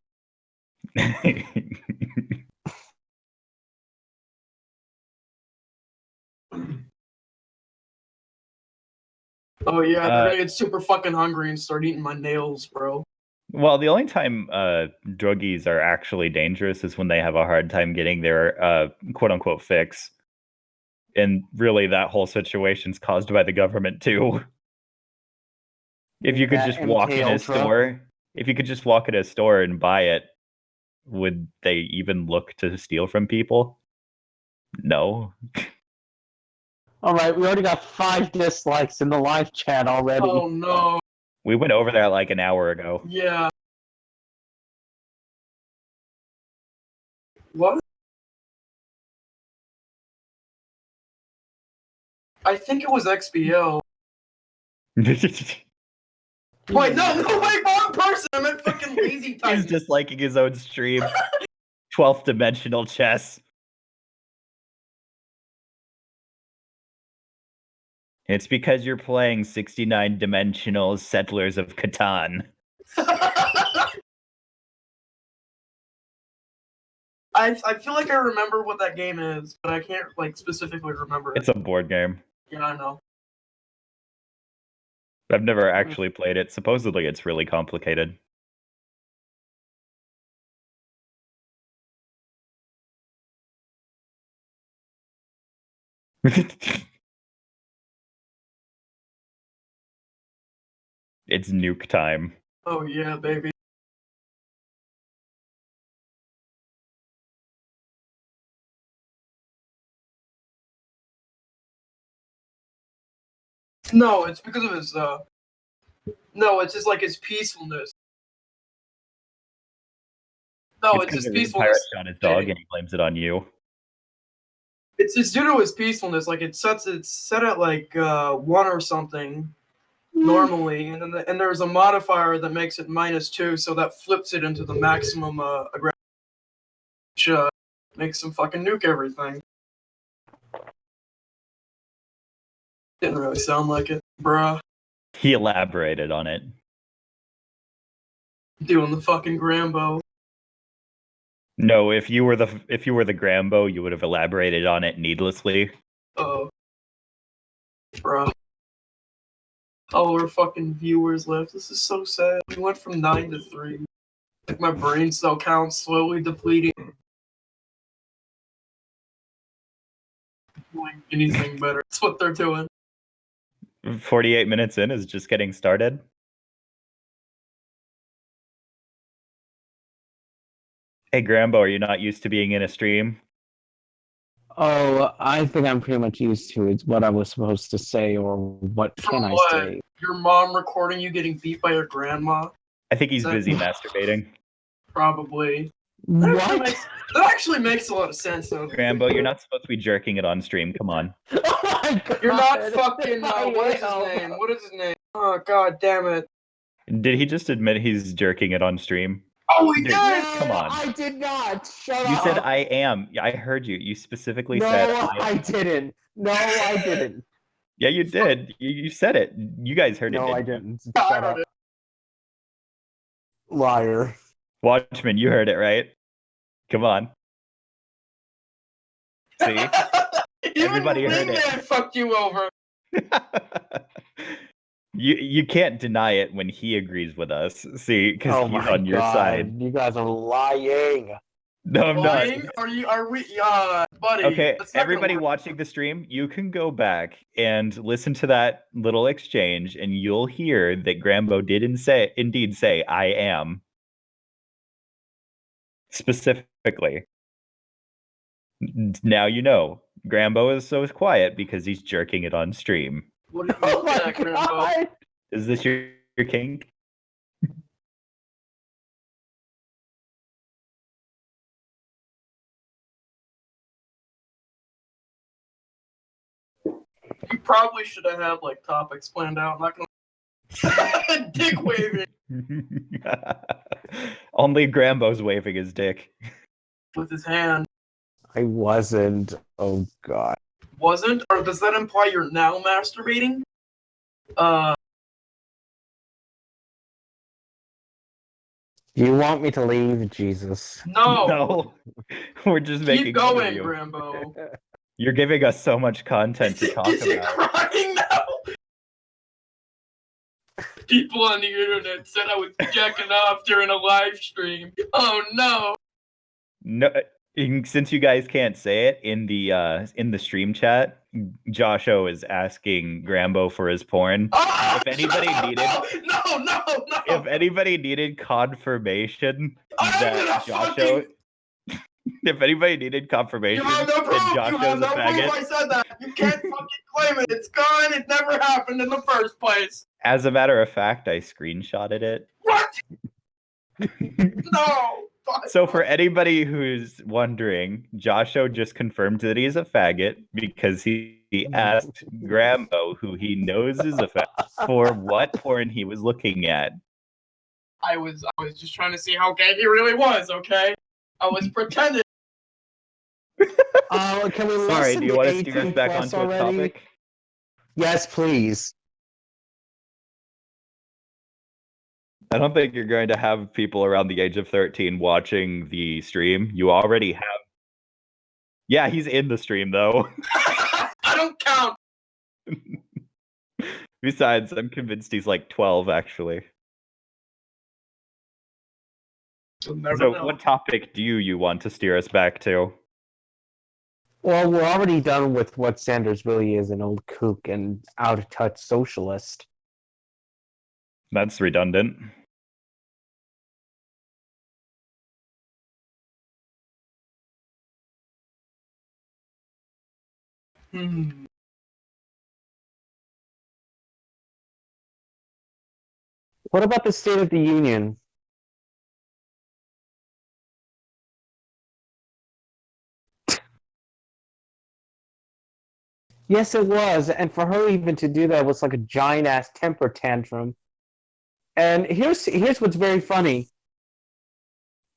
Oh yeah, they're gonna get super fucking hungry and start eating my nails, bro. Well, the only time druggies are actually dangerous is when they have a hard time getting their quote-unquote fix. And really, that whole situation's caused by the government, too. If you could just walk in a store, if you could just walk in a store and buy it, would they even look to steal from people? No. All right, we already got 5 dislikes in the live chat already. Oh no. We went over that like an hour ago. Yeah. What? I think it was XBL. Wait, no, wait, wrong person. I meant fucking Lazy Titan. He's just liking his own stream. 12th dimensional chess. It's because you're playing 69 dimensional Settlers of Catan. I feel like I remember what that game is, but I can't like specifically remember it. It's a board game. Yeah, I know. I've never actually played it. Supposedly it's really complicated. It's nuke time. Oh yeah, baby. No, it's because of his no, it's just like his peacefulness. No, it's his Pirate peacefulness. shot his dog and he blames it on you. It's just due to his peacefulness. Like it's set at like 1 or something normally, and then and there's a modifier that makes it -2, so that flips it into the maximum aggression, which makes him fucking nuke everything. Didn't really sound like it, bruh. He elaborated on it. Doing the fucking Grambo. No, if you were the Grambo, you would have elaborated on it needlessly. Oh, bruh. All our fucking viewers left. This is so sad. We went from 9 to 3. Like my brain cell count slowly depleting. Doing anything better. That's what they're doing. 48 minutes in is just getting started. Hey, Grambo, are you not used to being in a stream? Oh, I think I'm pretty much used to it. What I was supposed to say, or what can I say? Your mom recording you getting beat by your grandma? I think he's busy masturbating. Probably. What? That actually makes a lot of sense, though. Grambo, you're not supposed to be jerking it on stream. Come on. Oh my God. You're not fucking. What is his name? What is his name? Oh god damn it! Did he just admit he's jerking it on stream? Oh, we Dude, did. come on. I did not. Shut You up. said I am. Yeah, I heard you. You specifically No, said I didn't. No, I didn't. Yeah, you did. You said it. You guys heard No, it. I Didn't you? didn't. I Shut heard up. it. Liar. Watchmen, you heard it, right? Come on. See? Even Everybody heard it. Wingman fucked you over. You can't deny it when he agrees with us. See, because Oh he's my on your God. side. You guys are lying. No, I'm not. Lying? Are we, buddy? Okay, that's not gonna everybody work. watching the stream, you can go back and listen to that little exchange, and you'll hear that Grambo did indeed say, I am. Specifically. Now you know. Grambo is so quiet because he's jerking it on stream. What are you Oh looking my at, Grambo? God. Is this your kink? You probably should have had like topics planned out. Not gonna dick waving Only Grambo's waving his dick. with his hand. I wasn't. Oh God. Wasn't? Or does that imply you're now masturbating? You want me to leave, Jesus? No. No, we're just making Keep fun of going, you. Grambo. You're giving us so much content to talk Is he about. crying now? People on the internet said I was jacking off during a live stream. Oh no. No, since you guys can't say it in the stream chat, Josho is asking Grambo for his porn. Oh, If anybody needed- no. If anybody needed confirmation I'm that gonna Josho, if anybody needed confirmation You have no proof. that You Josho's have a no proof faggot, I said that. You can't fucking claim it. It's gone. It never happened in the first place. as a matter of fact, I screenshotted it. What? No. So for anybody who's wondering, Josho just confirmed that he's a faggot because he asked Grambo, who he knows is a faggot, for what porn he was looking at. I was just trying to see how gay he really was. Okay. I was pretending. Can we Sorry, lessen do you the want to steer us 18 back plus onto a already? topic? Yes, please. I don't think you're going to have people around the age of 13 watching the stream. You already have. Yeah, he's in the stream, though. I don't count. Besides, I'm convinced he's like 12, actually. You'll never So know. what topic do you want to steer us back to? Well, we're already done with what Sanders really is, an old kook and out-of-touch socialist. That's redundant. Hmm. What about the State of the Union? Yes, it was, and for her even to do that was like a giant-ass temper tantrum. And here's what's very funny.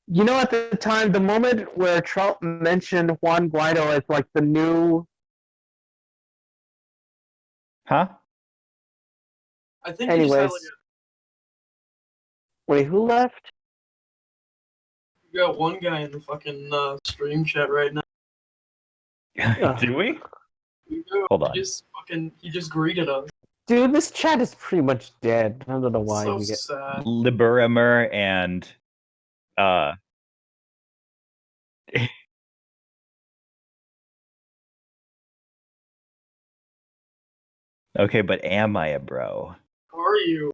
You know, at the time, the moment where Trump mentioned Juan Guaido as like the new... Huh? I think you just had, Anyways. like, Wait, who left? you got one guy in the fucking stream chat right now. Do we? You do. Hold on. He just greeted us. Dude, this chat is pretty much dead. I don't know why So we get... sad. Liberimer and okay, but am I a bro? How are you?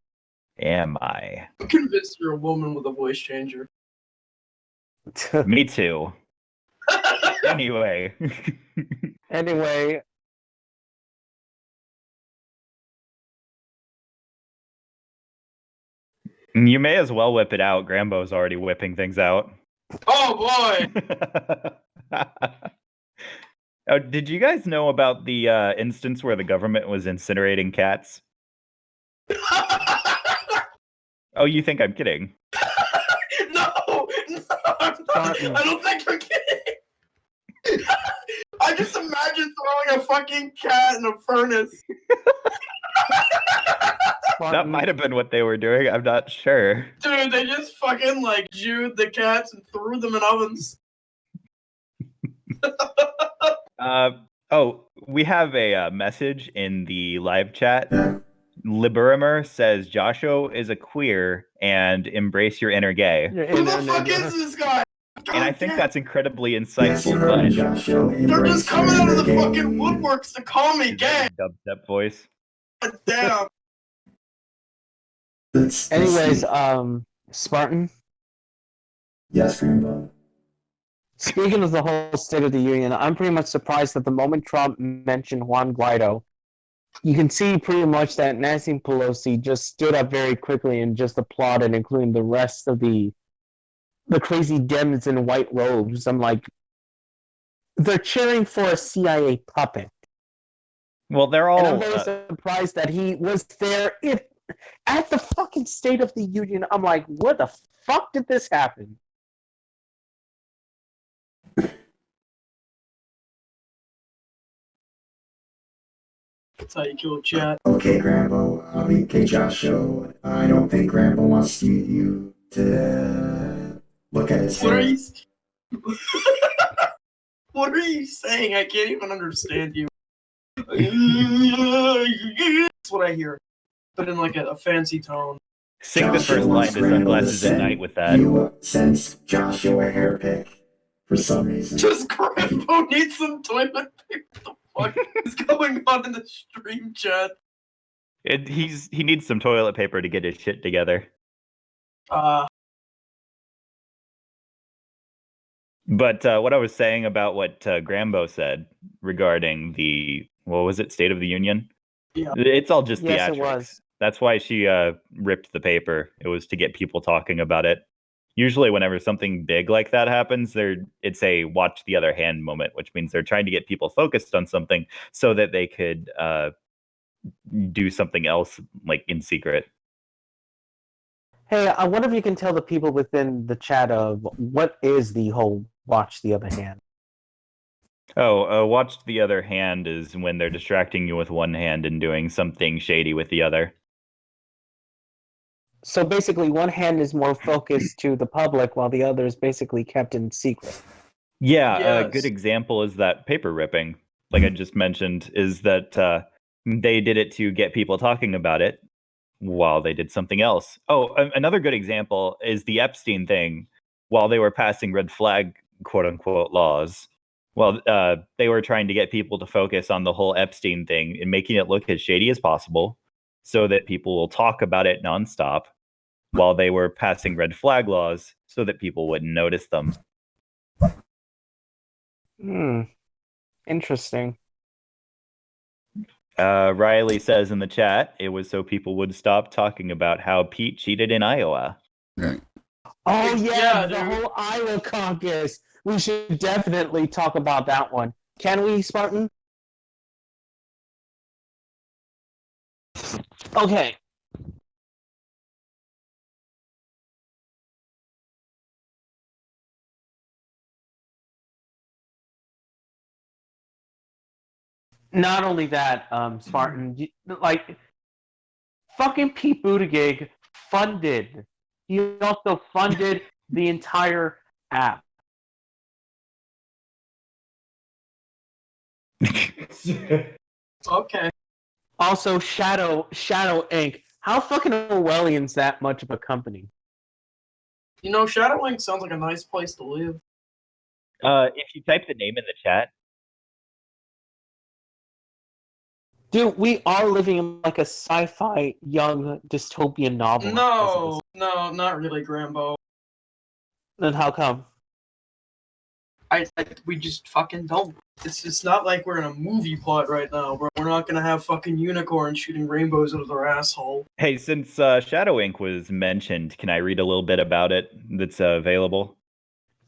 Am I? I'm convinced you're a woman with a voice changer. Me too. Anyway. Anyway, You may as well whip it out. Grambo's already whipping things out. Oh boy! Oh, did you guys know about the instance where the government was incinerating cats? Oh, you think I'm kidding? No! Spartan. I don't think you're kidding. I just imagine throwing a fucking cat in a furnace. That might have been what they were doing. I'm not sure. Dude, they just fucking like Jewed the cats and threw them in ovens. Oh, we have a message in the live chat. Liberimer says Joshua is a queer and embrace your inner gay. Who the fuck is this guy? And I think that's incredibly insightful. But they're just coming out of the fucking woodworks to call me gay. Dubstep voice. God damn. Anyways, Spartan. Yes, Rainbow. Speaking of the whole State of the Union, I'm pretty much surprised that the moment Trump mentioned Juan Guaido, you can see pretty much that Nancy Pelosi just stood up very quickly and just applauded, including the rest of the crazy Dems in white robes. I'm like, they're cheering for a CIA puppet. Well, they're all. And I'm very surprised that he was there at the fucking State of the Union. I'm like, what the fuck did this happen? That's how you kill a chat. Okay, okay, Joshua. I don't think Grambo wants you to look at his hair. What are you saying? I can't even understand you. That's what I hear. But in like a fancy tone. Sing the first line to Sunglasses at Night with that. You sends Joshua a hair pick for some reason. Just Grambo needs some toilet paper. What the fuck is going on in the stream chat? He needs some toilet paper to get his shit together. But what I was saying about what Grambo said regarding the, what was it, State of the Union? Yeah. It's all just Yes, theatrics. it was. That's why she ripped the paper. It was to get people talking about it. Usually whenever something big like that happens, it's a watch the other hand moment, which means they're trying to get people focused on something so that they could do something else like in secret. Hey, I wonder if you can tell the people within the chat of what is the whole watch the other hand. Oh, watch the other hand is when they're distracting you with one hand and doing something shady with the other. So basically, one hand is more focused to the public, while the other is basically kept in secret. Yeah, Yes. a good example is that paper ripping, like I just mentioned, is that they did it to get people talking about it while they did something else. Oh, another good example is the Epstein thing. While they were passing red flag, quote-unquote, laws, well, they were trying to get people to focus on the whole Epstein thing and making it look as shady as possible so that people will talk about it nonstop, while they were passing red flag laws so that people wouldn't notice them. Interesting. Riley says in the chat, it was so people would stop talking about how Pete cheated in Iowa. Right. Oh yeah, Yeah, the dude. whole Iowa caucus. We should definitely talk about that one. Can we, Spartan? Okay. Not only that, Spartan, like, fucking Pete Buttigieg funded. He also funded the entire app. Okay. Also, Shadow Inc. How fucking Orwellian's that much of a company? You know, Shadowlink sounds like a nice place to live. If you type the name in the chat, Dude, we are living in like a sci-fi young dystopian novel. No, not really, Grambo. Then how come? We just fucking don't. It's not like we're in a movie plot right now, bro. We're not gonna have fucking unicorns shooting rainbows out of their asshole. hey, since Shadow Inc. was mentioned, can I read a little bit about it that's available?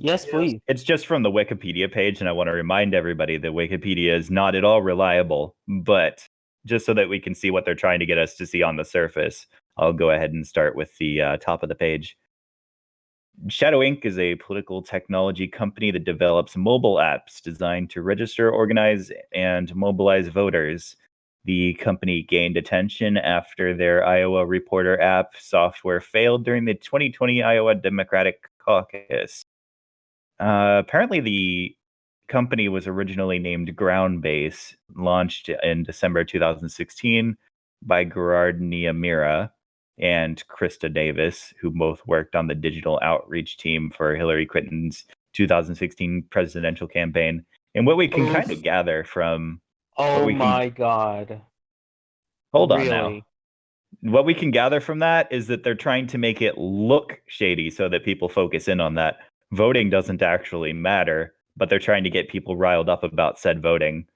Yes, Yes. please. It's just from the Wikipedia page, and I want to remind everybody that Wikipedia is not at all reliable, but just so that we can see what they're trying to get us to see on the surface, I'll go ahead and start with the top of the page. Shadow Inc. is a political technology company that develops mobile apps designed to register, organize, and mobilize voters. The company gained attention after their Iowa Reporter app software failed during the 2020 Iowa Democratic Caucus. Apparently, the company was originally named Groundbase, launched in December 2016 by Gerard Niamira and Krista Davis, who both worked on the digital outreach team for Hillary Clinton's 2016 presidential campaign. And what we can Oof. kind of gather from Oh we can- my god. hold on now. Really? What we can gather from that is that they're trying to make it look shady so that people focus in on that. Voting doesn't actually matter, but they're trying to get people riled up about said voting.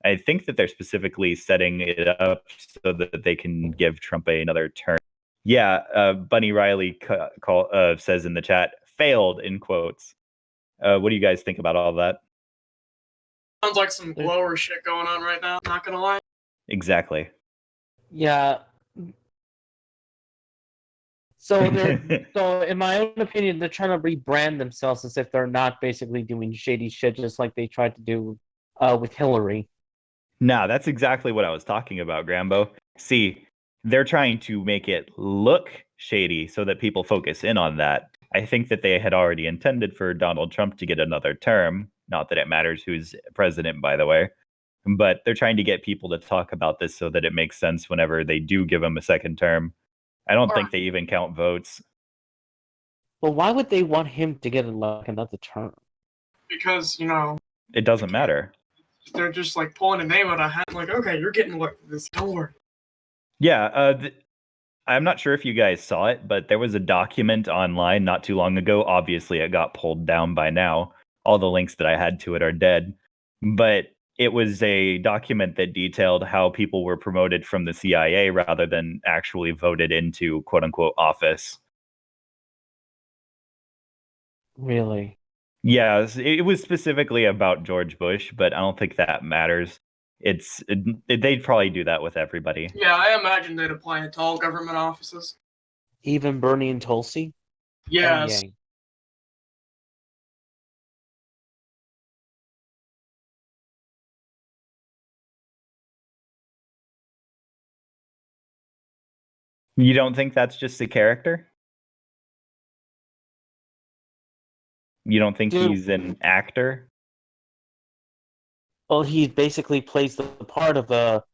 I think that they're specifically setting it up so that they can give Trump another term. Yeah, Bunny Riley says in the chat, failed in quotes. What do you guys think about all that? Sounds like some blower shit going on right now, not gonna lie. Exactly. Yeah. So in my own opinion, they're trying to rebrand themselves as if they're not basically doing shady shit, just like they tried to do with Hillary. No, that's exactly what I was talking about, Grambo. See, they're trying to make it look shady so that people focus in on that. I think that they had already intended for Donald Trump to get another term. Not that it matters who's president, by the way. But they're trying to get people to talk about this so that it makes sense whenever they do give him a second term. I don't think they even count votes. Well, why would they want him to get like another term? Because, you know, It doesn't matter. they're just like pulling a name out of a hat, like, okay, you're getting what this, don't worry. Yeah, I'm not sure if you guys saw it, but there was a document online not too long ago. Obviously, it got pulled down by now. All the links that I had to it are dead. But it was a document that detailed how people were promoted from the CIA rather than actually voted into quote unquote office. Really? Yeah, it was specifically about George Bush, but I don't think that matters. They'd probably do that with everybody. Yeah, I imagine they'd apply it to all government offices. Even Bernie and Tulsi? Yes. Oh, yay. You don't think that's just a character? You don't think Dude. he's an actor? Well, he basically plays the part of a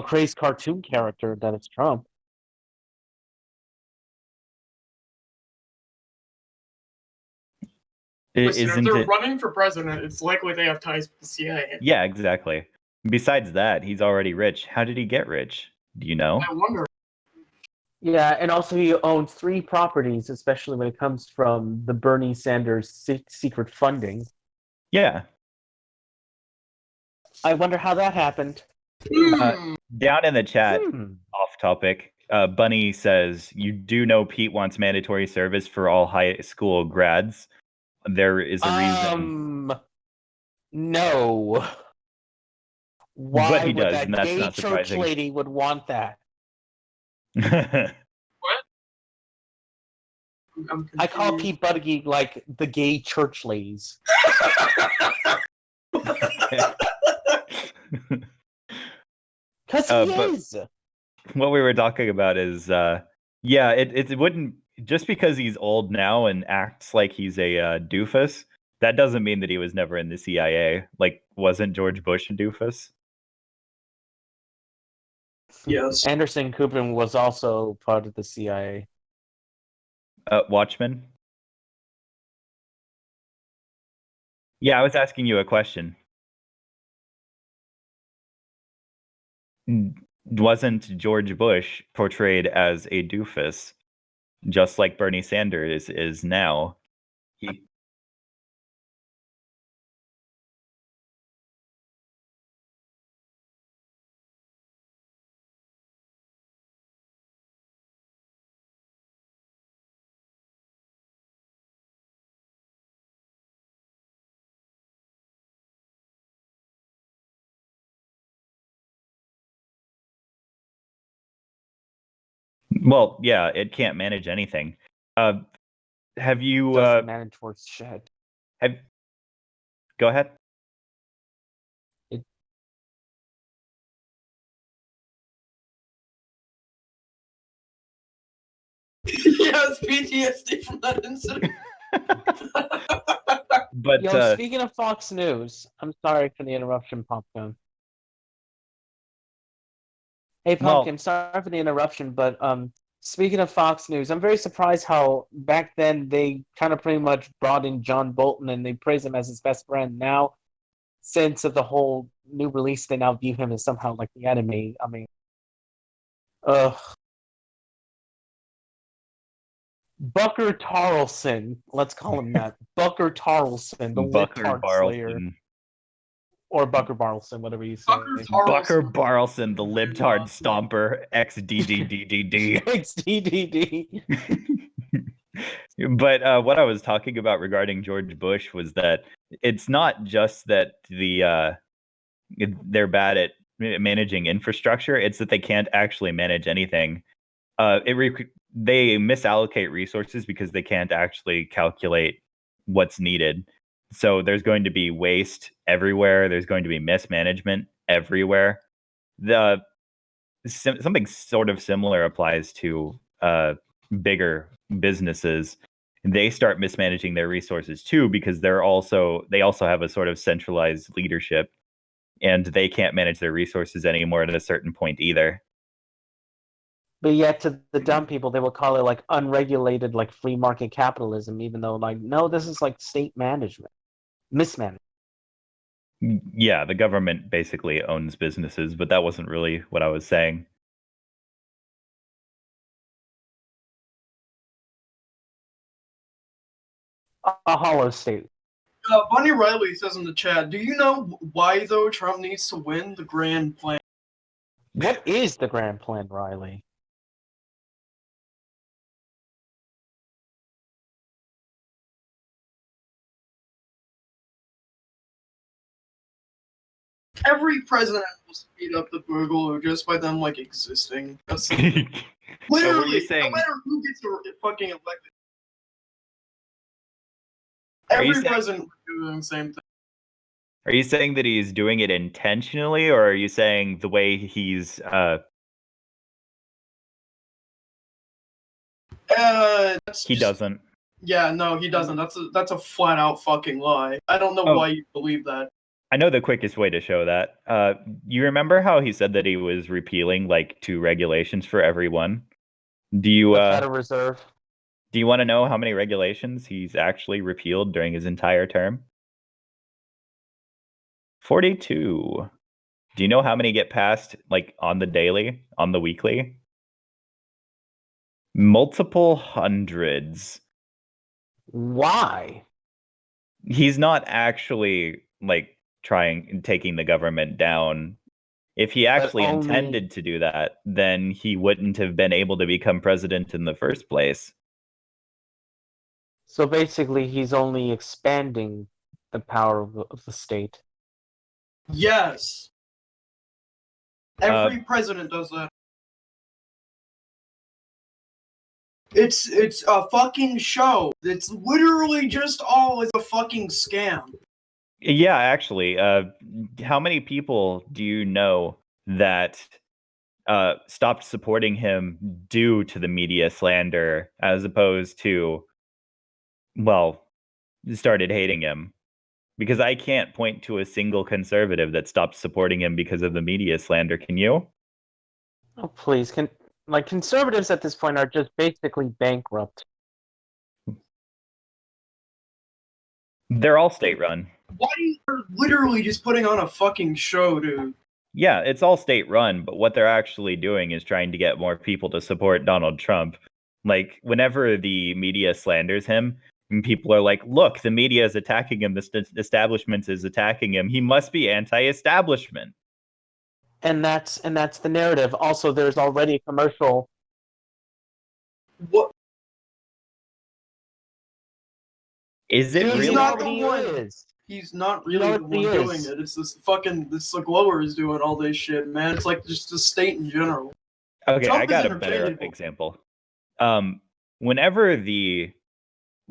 crazed cartoon character that is Trump. Listen, if Isn't they're it? running for president, it's likely they have ties with the CIA. Yeah, exactly. Besides that, he's already rich. How did he get rich? Do you know? I wonder. Yeah, and also he owns 3 properties, especially when it comes from the Bernie Sanders secret funding. Yeah. I wonder how that happened. Down in the chat, Hmm. off topic, Bunny says, you do know Pete wants mandatory service for all high school grads. There is a reason. No. Why But he would does, that and that's gay not church surprising. lady would want that? I'm I call confused. Pete Buttigieg like the gay church ladies. Because he But is. what we were talking about is, yeah, it wouldn't, just because he's old now and acts like he's a doofus, that doesn't mean that he was never in the CIA. Like, wasn't George Bush a doofus? Yes. Anderson Cooper was also part of the CIA. Watchmen? Yeah, I was asking you a question. Wasn't George Bush portrayed as a doofus, just like Bernie Sanders is now? Well, yeah, it can't manage anything. Have you doesn't manage worth shit. go ahead. Yes, PTSD from that incident. But Yo, speaking of Fox News, I'm sorry for the interruption, Pumpkin. Hey, Well- Pumpkin, sorry for the interruption, but speaking of Fox News, I'm very surprised how back then they kind of pretty much brought in John Bolton and they praised him as his best friend. Now, since of the whole new release, they now view him as somehow like the enemy. I mean, ugh. Bucker Tarleson, let's call him that. Bucker Tarleson, the Bucker Libtard Slayer. Barlson. Or Bucker Barleson, whatever you say. Bucker Tarleson. Bucker Barlson, the libtard stomper, XDDDDD. XDDD. But what I was talking about regarding George Bush was that it's not just that they're bad at managing infrastructure; it's that they can't actually manage anything. They misallocate resources because they can't actually calculate what's needed. So there's going to be waste everywhere. There's going to be mismanagement everywhere. Something sort of similar applies to bigger businesses. They start mismanaging their resources too because they also have a sort of centralized leadership, and they can't manage their resources anymore at a certain point either. But yet, to the dumb people, they will call it like unregulated, like free market capitalism, even though, like, no, this is like state management, mismanagement. Yeah, the government basically owns businesses, but that wasn't really what I was saying. A hollow state. Bunny Riley says in the chat, do you know why, though, Trump needs to win the grand plan? What is the grand plan, Riley? Every president will speed up the Boogaloo just by them, like, existing. That's So what are literally, you saying? no matter who gets fucking elected. Are you Every saying- president would do the same thing. Are you saying that he's doing it intentionally, or are you saying the way he's he doesn't? Yeah, no, he doesn't. That's a flat out fucking lie. I don't know Oh. why you believe that. I know the quickest way to show that. You remember how he said that he was repealing like 2 regulations for everyone? Do you The Federal Reserve. do you want to know how many regulations he's actually repealed during his entire term? 42. Do you know how many get passed like on the daily, on the weekly? Multiple hundreds. Why? He's not actually like taking the government down. If he actually only- intended to do that, then he wouldn't have been able to become president in the first place. So basically, he's only expanding the power of the state. Yes. Every president does that. It's a fucking show. It's literally just all a fucking scam. Yeah, actually, how many people do you know that stopped supporting him due to the media slander as opposed to, well, started hating him? Because I can't point to a single conservative that stopped supporting him because of the media slander. Can you? Oh, please. Conservatives at this point are just basically bankrupt. They're all state-run. Why are you literally just putting on a fucking show, dude? Yeah, it's all state-run, but what they're actually doing is trying to get more people to support Donald Trump. Like, whenever the media slanders him, and people are like, look, the media is attacking him, the establishment is attacking him, he must be anti-establishment. And that's the narrative. Also, there's already a commercial. What? Is it He's really? not the already one. is. He's not You really know the what he one doing is? it. It's this like lower is doing all this shit, man. It's like just the state in general. Okay, Trump I is got a better interchangeable. example. Whenever the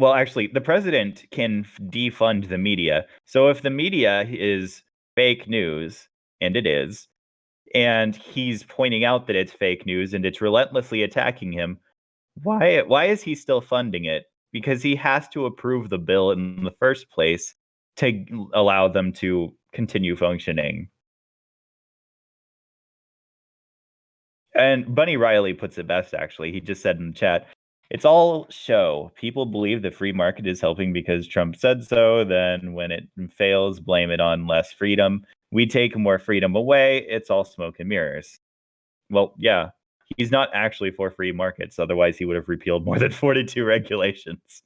Well, actually, the president can defund the media. So if the media is fake news, and it is, and he's pointing out that it's fake news and it's relentlessly attacking him, why is he still funding it? Because he has to approve the bill in the first place to allow them to continue functioning. And Bunny Riley puts it best, actually. He just said in the chat, it's all show. People believe the free market is helping because Trump said so. Then when it fails, blame it on less freedom. We take more freedom away. It's all smoke and mirrors. Well, yeah, he's not actually for free markets. Otherwise, he would have repealed more than 42 regulations.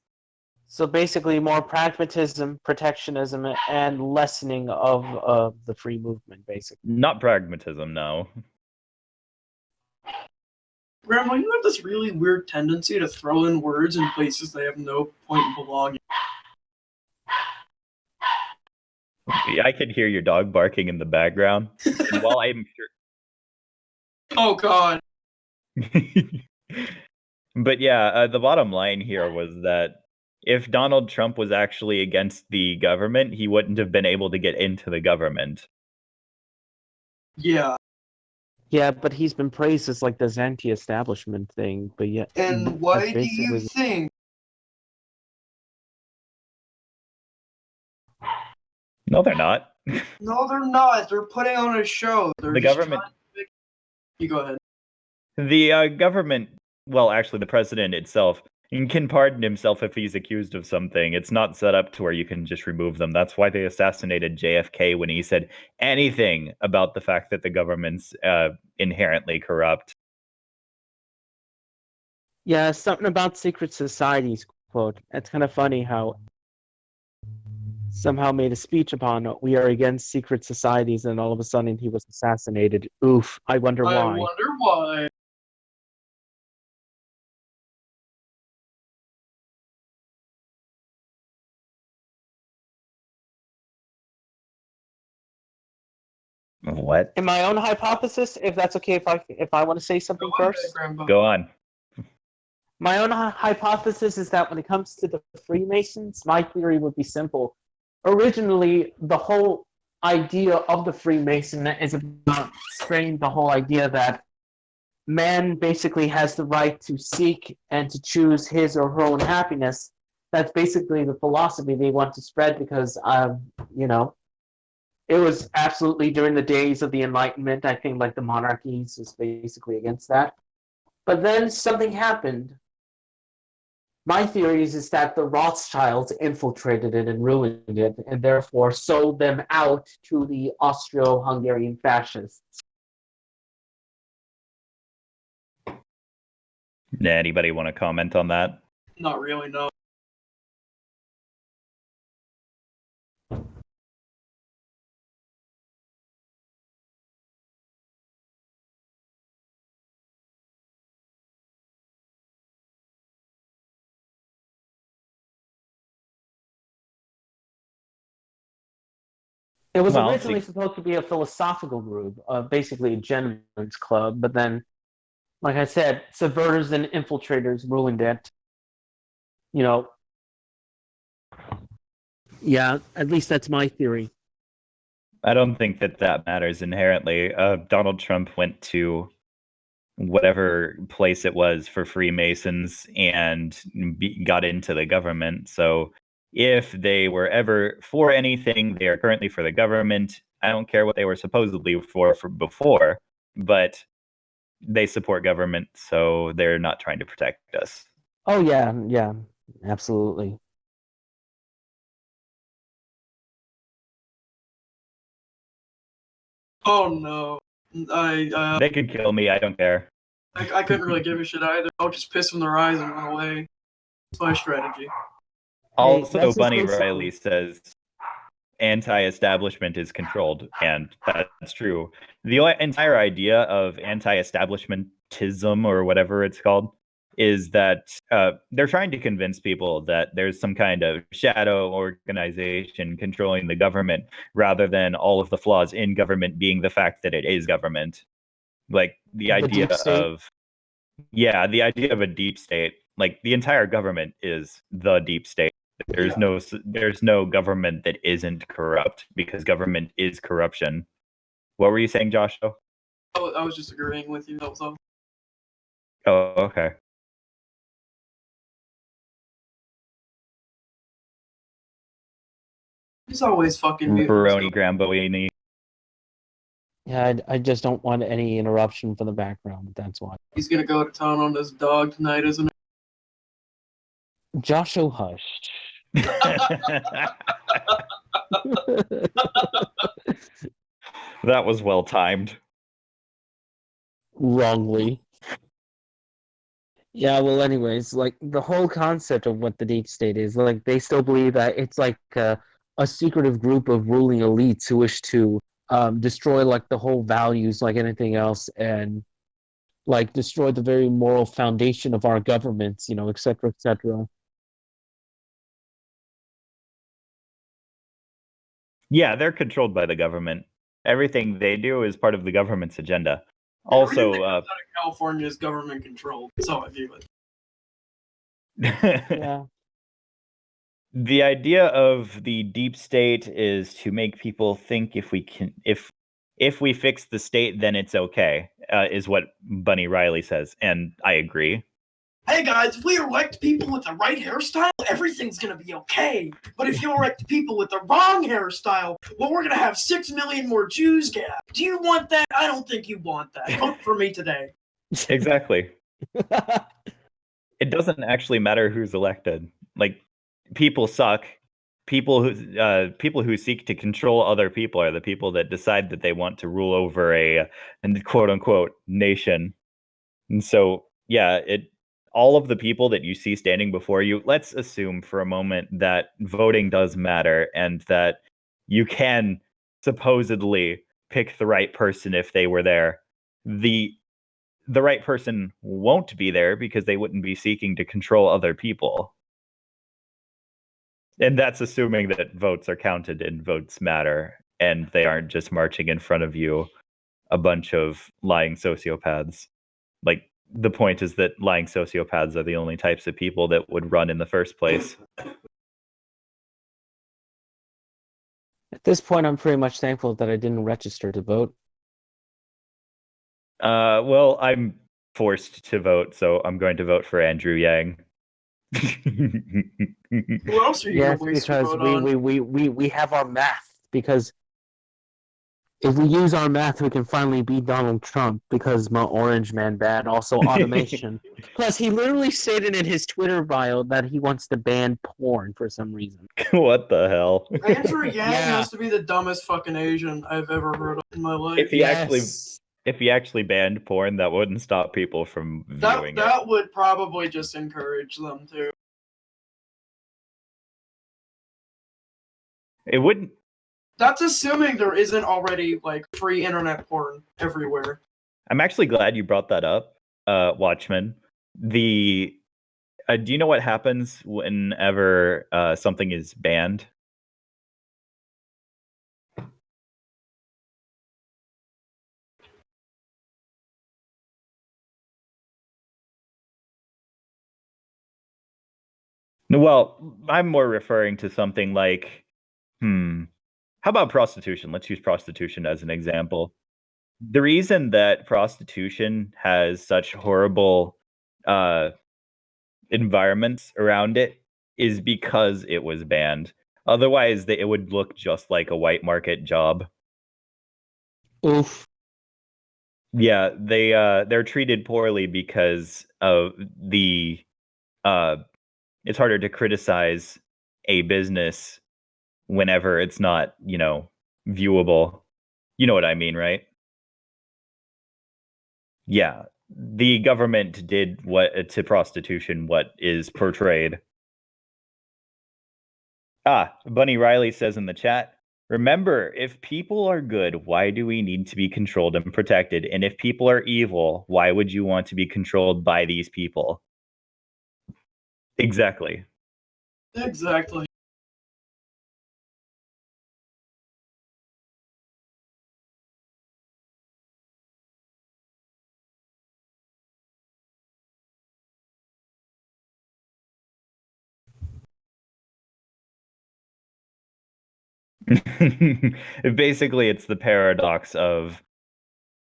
So basically, more pragmatism, protectionism, and lessening of the free movement, basically. Not pragmatism, no. Grandma, you have this really weird tendency to throw in words in places they have no point in belonging. I can hear your dog barking in the background. While I'm sure. Oh, God. But yeah, the bottom line here was that if Donald Trump was actually against the government, he wouldn't have been able to get into the government. Yeah. Yeah, but he's been praised as like this anti-establishment thing, but yeah. And why do you think? No, they're not. No, they're not. They're putting on a show. They're The just government. You go ahead. The government, well, actually, the president itself can pardon himself if he's accused of something. It's not set up to where you can just remove them. That's why they assassinated JFK when he said anything about the fact that the government's inherently corrupt. Yeah, something about secret societies quote. It's kind of funny how somehow made a speech upon we are against secret societies, and all of a sudden he was assassinated. Oof, I wonder why. I wonder why. What? In my own hypothesis, if that's okay, if I want to say something first. Go on. My own hypothesis is that when it comes to the Freemasons, my theory would be simple. Originally, the whole idea of the Freemason is about spreading the whole idea that man basically has the right to seek and to choose his or her own happiness. That's basically the philosophy they want to spread because, it was absolutely during the days of the Enlightenment. I think like the monarchies was basically against that. But then something happened. My theory is that the Rothschilds infiltrated it and ruined it, and therefore sold them out to the Austro-Hungarian fascists. Anybody want to comment on that? Not really, no. It was originally supposed to be a philosophical group, basically a gentleman's club, but then, like I said, subverters and infiltrators ruined it. Yeah, at least that's my theory. I don't think that matters inherently. Donald Trump went to whatever place it was for Freemasons and got into the government. So if they were ever for anything, they are currently for the government. I don't care what they were supposedly for before, but they support government, so they're not trying to protect us. Oh, yeah, absolutely. Oh, no. They could kill me, I don't care. I couldn't really give a shit either. I'll just piss in their eyes and run away. It's my strategy. Also, Bunny Riley says anti-establishment is controlled, and that's true. The entire idea of anti-establishmentism, or whatever it's called, is that they're trying to convince people that there's some kind of shadow organization controlling the government, rather than all of the flaws in government being the fact that it is government. Like the idea of, the idea of a deep state Like the entire government is the deep state. There's no government that isn't corrupt because government is corruption. What were you saying, Joshua? I was just agreeing with you. That was all. Oh, okay. He's always fucking muting Baroni himself. Gramboini. Yeah, I just don't want any interruption from the background. That's why. He's gonna go to town on this dog tonight, isn't Joshua, hush. That was well timed. Wrongly. Yeah, well, anyways, like the whole concept of what the deep state is, like they still believe that it's like a secretive group of ruling elites who wish to destroy like the whole values, like anything else, and like destroy the very moral foundation of our governments, you know, et cetera, et cetera. Yeah, they're controlled by the government. Everything they do is part of the government's agenda. it? Everything that Also, comes out of California is government controlled. That's how I view it. Yeah. the idea of the deep state is to make people think if we fix the state, then it's okay. Is what Bunny Riley says, and I agree. Hey guys, if we elect people with the right hairstyle, everything's gonna be okay. But if you elect people with the wrong hairstyle, well, we're gonna have 6 million more Jews get out. Do you want that? I don't think you want that. Vote for me today. Exactly. It doesn't actually matter who's elected. Like, people suck. People who seek to control other people are the people that decide that they want to rule over a quote unquote nation. And so, yeah, all of the people that you see standing before you, let's assume for a moment that voting does matter and that you can supposedly pick the right person if they were there. The right person won't be there because they wouldn't be seeking to control other people. And that's assuming that votes are counted and votes matter and they aren't just marching in front of you a bunch of lying sociopaths. Like, the point is that lying sociopaths are the only types of people that would run in the first place. At this point, I'm pretty much thankful that I didn't register to vote. Well, I'm forced to vote, so I'm going to vote for Andrew Yang. Who else are you Yes, gonna waste your because vote on? we have our math. Because if we use our math, we can finally beat Donald Trump because my orange man bad. Also, automation. Plus, he literally stated in his Twitter bio that he wants to ban porn for some reason. What the hell? Andrew Yang Yeah. has to be the dumbest fucking Asian I've ever heard of in my life. If he actually banned porn, that wouldn't stop people from viewing it. That would probably just encourage them to. It wouldn't. That's assuming there isn't already like free internet porn everywhere. I'm actually glad you brought that up, Watchman. Do you know what happens whenever something is banned? Well, I'm more referring to something like, how about prostitution? Let's use prostitution as an example. The reason that prostitution has such horrible environments around it is because it was banned. Otherwise, it would look just like a white market job. Oof. Yeah, they're treated poorly because of the it's harder to criticize a business whenever it's not, viewable. You know what I mean, right? Yeah. The government did to prostitution what is portrayed. Bunny Riley says in the chat, remember, if people are good, why do we need to be controlled and protected? And if people are evil, why would you want to be controlled by these people? Exactly. Exactly. Basically, it's the paradox of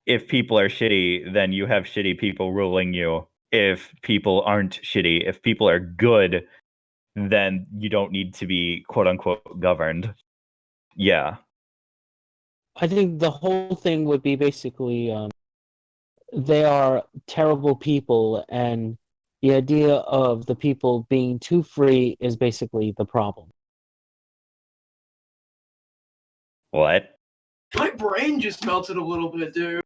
if people are shitty, then you have shitty people ruling you. If people aren't shitty, if people are good, then you don't need to be quote unquote governed. Yeah. I think the whole thing would be basically they are terrible people, and the idea of the people being too free is basically the problem. What? My brain just melted a little bit, dude.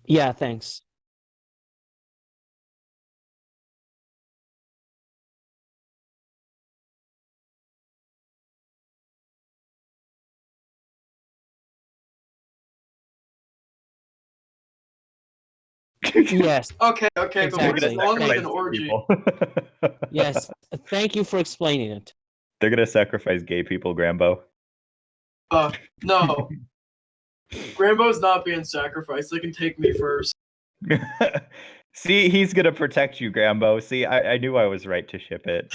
Yeah, thanks. Yes, Okay, but They're what's exactly. gonna wrong with sacrifice an gay orgy? people. Yes, thank you for explaining it. They're gonna sacrifice gay people, Grambo. No. Rambo's not being sacrificed. They can take me first. See, he's gonna protect you, Grambo. See, I knew I was right to ship it.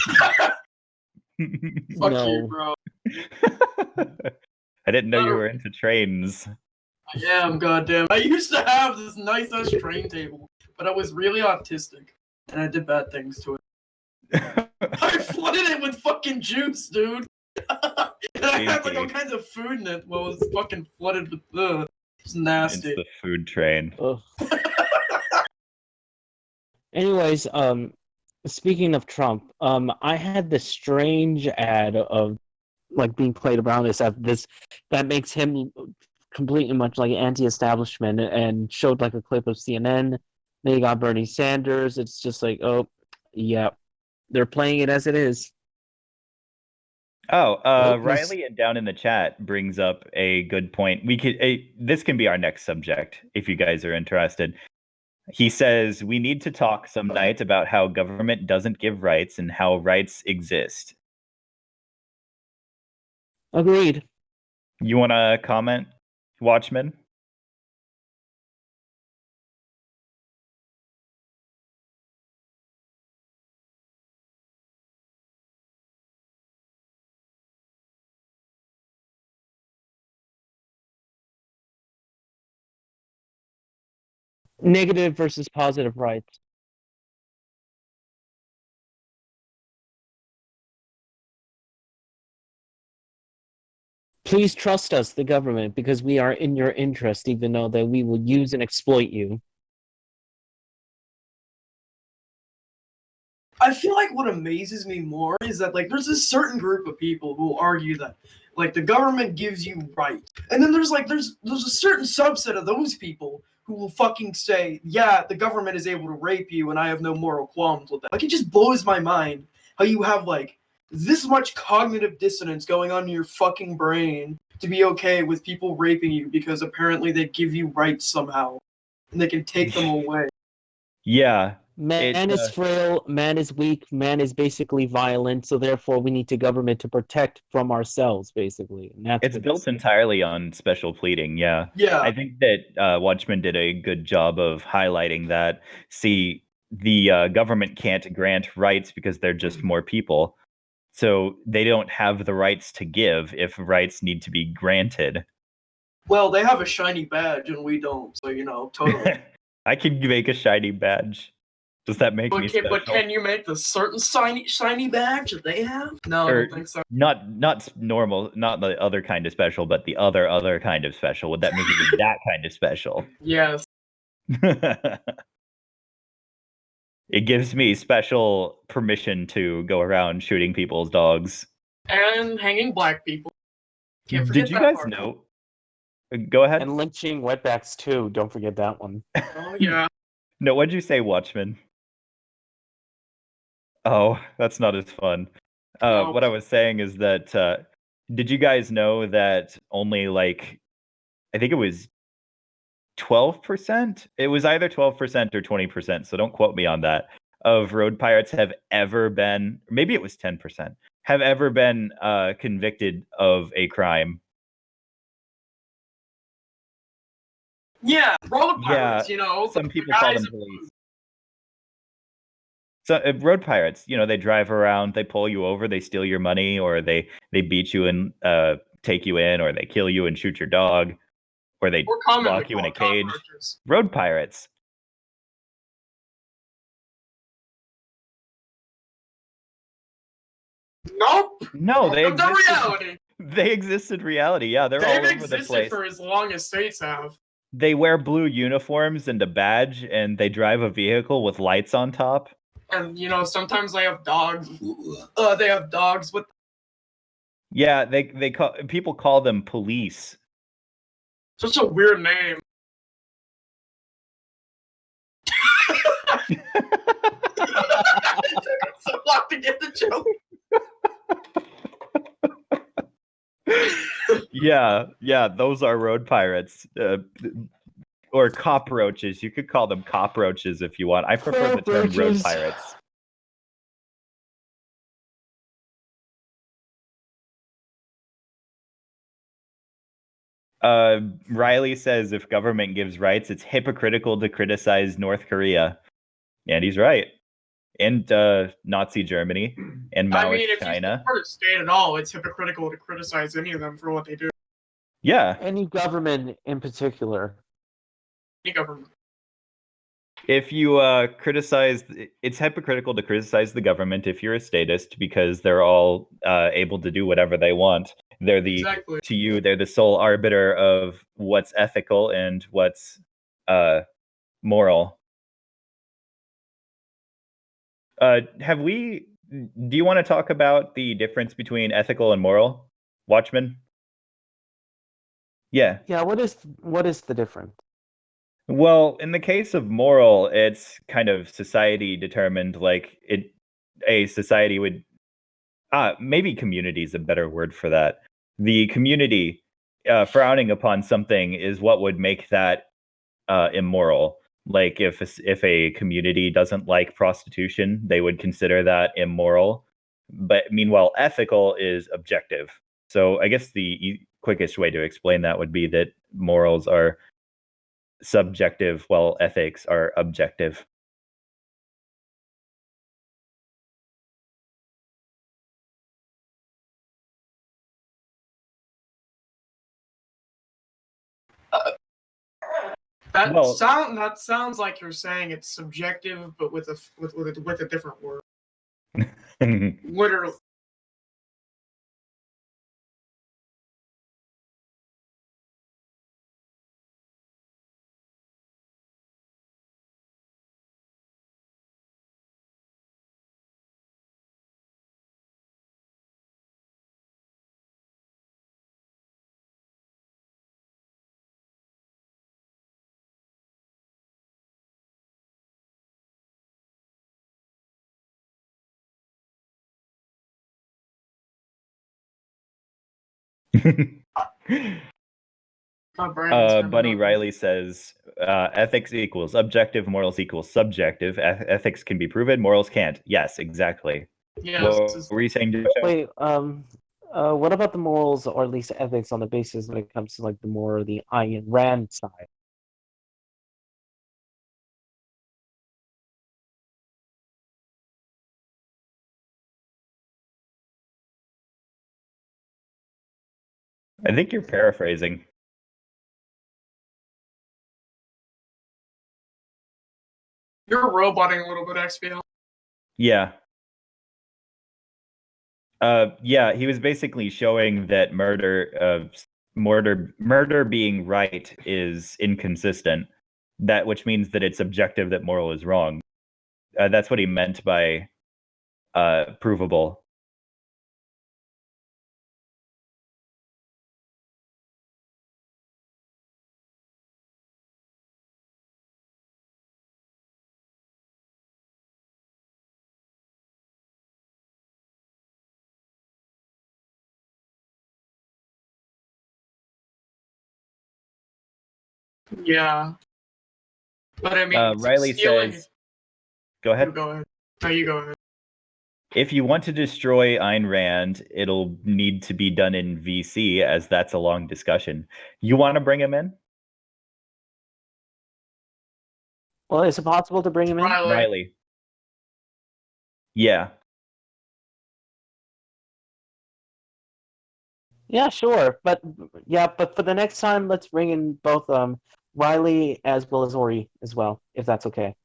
Fuck No. you, bro. I didn't know you were into trains. I am, goddamn. I used to have this nice ass train table, but I was really autistic, and I did bad things to it. I flooded it with fucking juice, dude. And I had like all kinds of food in it while it was fucking flooded with it's It's nasty. the food train. Ugh. Anyways, speaking of Trump, I had this strange ad of like being played around this that makes him completely much like anti-establishment, and showed like a clip of CNN. Then you got Bernie Sanders. It's just like, oh, yeah, they're playing it as it is. Oh, Oh, Riley and down in the chat brings up a good point. We could this can be our next subject if you guys are interested. He says we need to talk some night about how government doesn't give rights and how rights exist. agreed. You want to comment, Watchman? Negative versus positive rights. Please trust us, the government, because we are in your interest, even though that we will use and exploit you. I feel like what amazes me more is that like there's a certain group of people who will argue that like the government gives you rights, and then there's a certain subset of those people who will fucking say, yeah, the government is able to rape you, and I have no moral qualms with that. Like it just blows my mind how you have like this much cognitive dissonance going on in your fucking brain to be okay with people raping you because apparently they give you rights somehow, and they can take them away. Yeah. Man is frail, man is weak, man is basically violent, so therefore we need to government to protect from ourselves, basically. And that's It's built entirely on special pleading, yeah. Yeah. I think that Watchmen did a good job of highlighting that. See, the government can't grant rights because they're just more people. So they don't have the rights to give if rights need to be granted. Well, they have a shiny badge and we don't, so you know, totally. I can make a shiny badge. Does that make me special? But can you make the certain shiny badge that they have? No, I don't think so. Not normal, not the other kind of special, but the other kind of special. Would that make it that kind of special? Yes. It gives me special permission to go around shooting people's dogs. And hanging black people. Can't forget Did you that guys part. know? Go ahead. And lynching wetbacks too. Don't forget that one. Oh yeah. No, what'd you say, Watchman? Oh, that's not as fun. No. What I was saying is that did you guys know that only like I think it was 12%? It was either 12% or 20%, so don't quote me on that. Of road pirates have ever been, maybe it was 10%, have ever been convicted of a crime. Yeah, road Yeah, pirates, you know. some the people call guys them police. So road pirates, they drive around, they pull you over, they steal your money, or they beat you and take you in, or they kill you and shoot your dog, or they We're commonly lock you in a called cage. cockroaches. Road pirates. Nope. No, they Welcome to exist. reality. They exist in reality. Yeah, they're all They've over the existed place. for as long as states have. They wear blue uniforms and a badge, and they drive a vehicle with lights on top. And sometimes they have dogs. They have dogs with. Yeah, people call them police. Such a weird name. It took so long to get the joke. Yeah, those are road pirates. Or cockroaches. You could call them cockroaches if you want. I prefer the term road Cockroaches. pirates. Riley says if government gives rights, it's hypocritical to criticize North Korea. And he's right. And Nazi Germany and Maoist I mean, if you China. support a state at all, it's hypocritical to criticize any of them for what they do. Yeah. Any government in particular. Any government. If you criticize, it's hypocritical to criticize the government if you're a statist because they're all able to do whatever they want. They're Exactly. to you, they're the sole arbiter of what's ethical and what's moral. Do you want to talk about the difference between ethical and moral, Watchman? Yeah. Yeah, what is the difference? Well, in the case of moral, it's kind of society determined, like a society would maybe community is a better word for that. The community frowning upon something is what would make that immoral. Like if a community doesn't like prostitution, they would consider that immoral. But meanwhile, ethical is objective. So I guess the quickest way to explain that would be that morals are subjective while ethics are objective. That sounds like you're saying it's subjective, but with a different word. Literally. Bunny Riley says ethics equals objective, morals equals subjective. Ethics can be proven, morals can't. Yes, exactly. Yes. What were you saying, Joe? Wait, what about the morals or at least ethics on the basis when it comes to like the more the Ayn Rand side? I think you're paraphrasing. You're roboting a little bit, XPL. Yeah. Yeah, he was basically showing that murder being right is inconsistent. Which means that it's objective that moral is wrong. That's what he meant by provable. Yeah. But I mean, Riley says, go ahead. You go ahead. No, you go ahead. If you want to destroy Ayn Rand, it'll need to be done in VC, as that's a long discussion. You want to bring him in? Well, is it possible to bring him in? Riley. Yeah. Yeah, sure. But for the next time, let's bring in both Riley as well as Ori as well, if that's okay.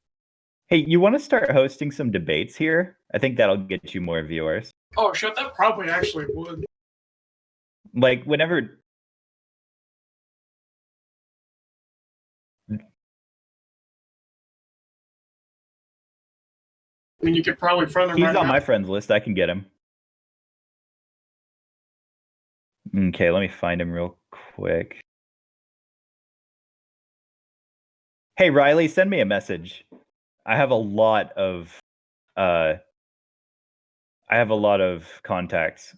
Hey, you want to start hosting some debates here? I think that'll get you more viewers. Oh shit, that probably actually would. Like whenever I mean, you could probably friend him he's right on now. my friends list, I can get him. Okay, let me find him real quick. Hey Riley, send me a message. I have a lot of contacts. They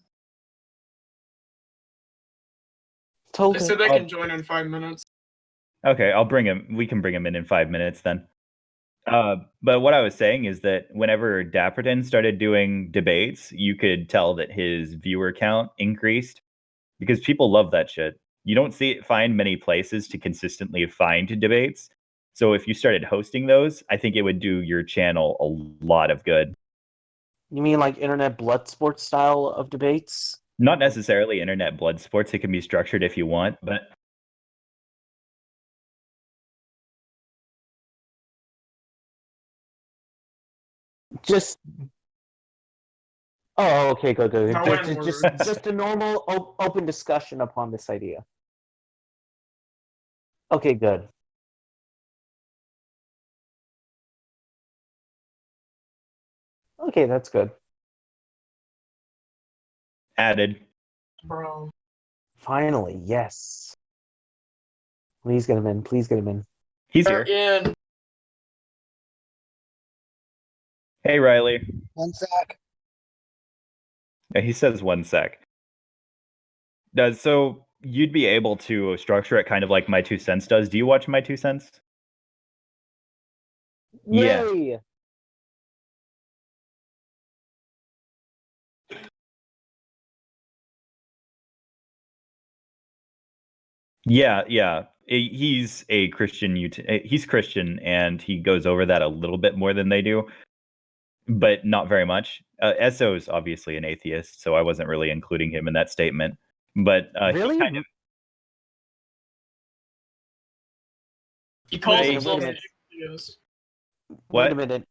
Totally. said they can join in 5 minutes. Okay, I'll bring him. We can bring him in 5 minutes then. But what I was saying is that whenever Dapperton started doing debates, you could tell that his viewer count increased because people love that shit. You don't find many places to consistently find debates. So if you started hosting those, I think it would do your channel a lot of good. You mean like internet blood sports style of debates? Not necessarily internet blood sports. It can be structured if you want, but Just oh, okay, good. No N-words. Just a normal open discussion upon this idea. Okay, good. Okay, that's good. added. Bro. Finally, yes. Please get him in. Please get him in. He's They're here. in. Hey, Riley. 1 sec. Yeah, he says 1 sec. So you'd be able to structure it kind of like My Two Cents does. Do you watch My Two Cents? Yeah. Yay! Yeah. He's a Christian. He's Christian, and he goes over that a little bit more than they do, but not very much. Esso is obviously an atheist, so I wasn't really including him in that statement. But Really? he kind of He calls Wait a himself an minute. atheist. what? Wait a minute.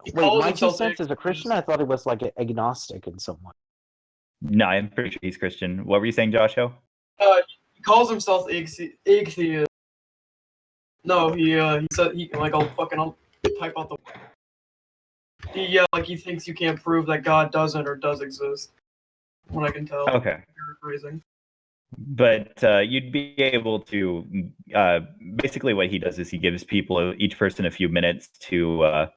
He Wait, calls My Two himself Cents is a Christian? I thought he was like agnostic in some way. No, I'm pretty sure he's Christian. What were you saying, Joshua? He calls himself atheist. No, he said he like I'll type out the. He like he thinks you can't prove that God doesn't or does exist. From what I can tell. Okay. Paraphrasing. But you'd be able to basically what he does is he gives each person a few minutes to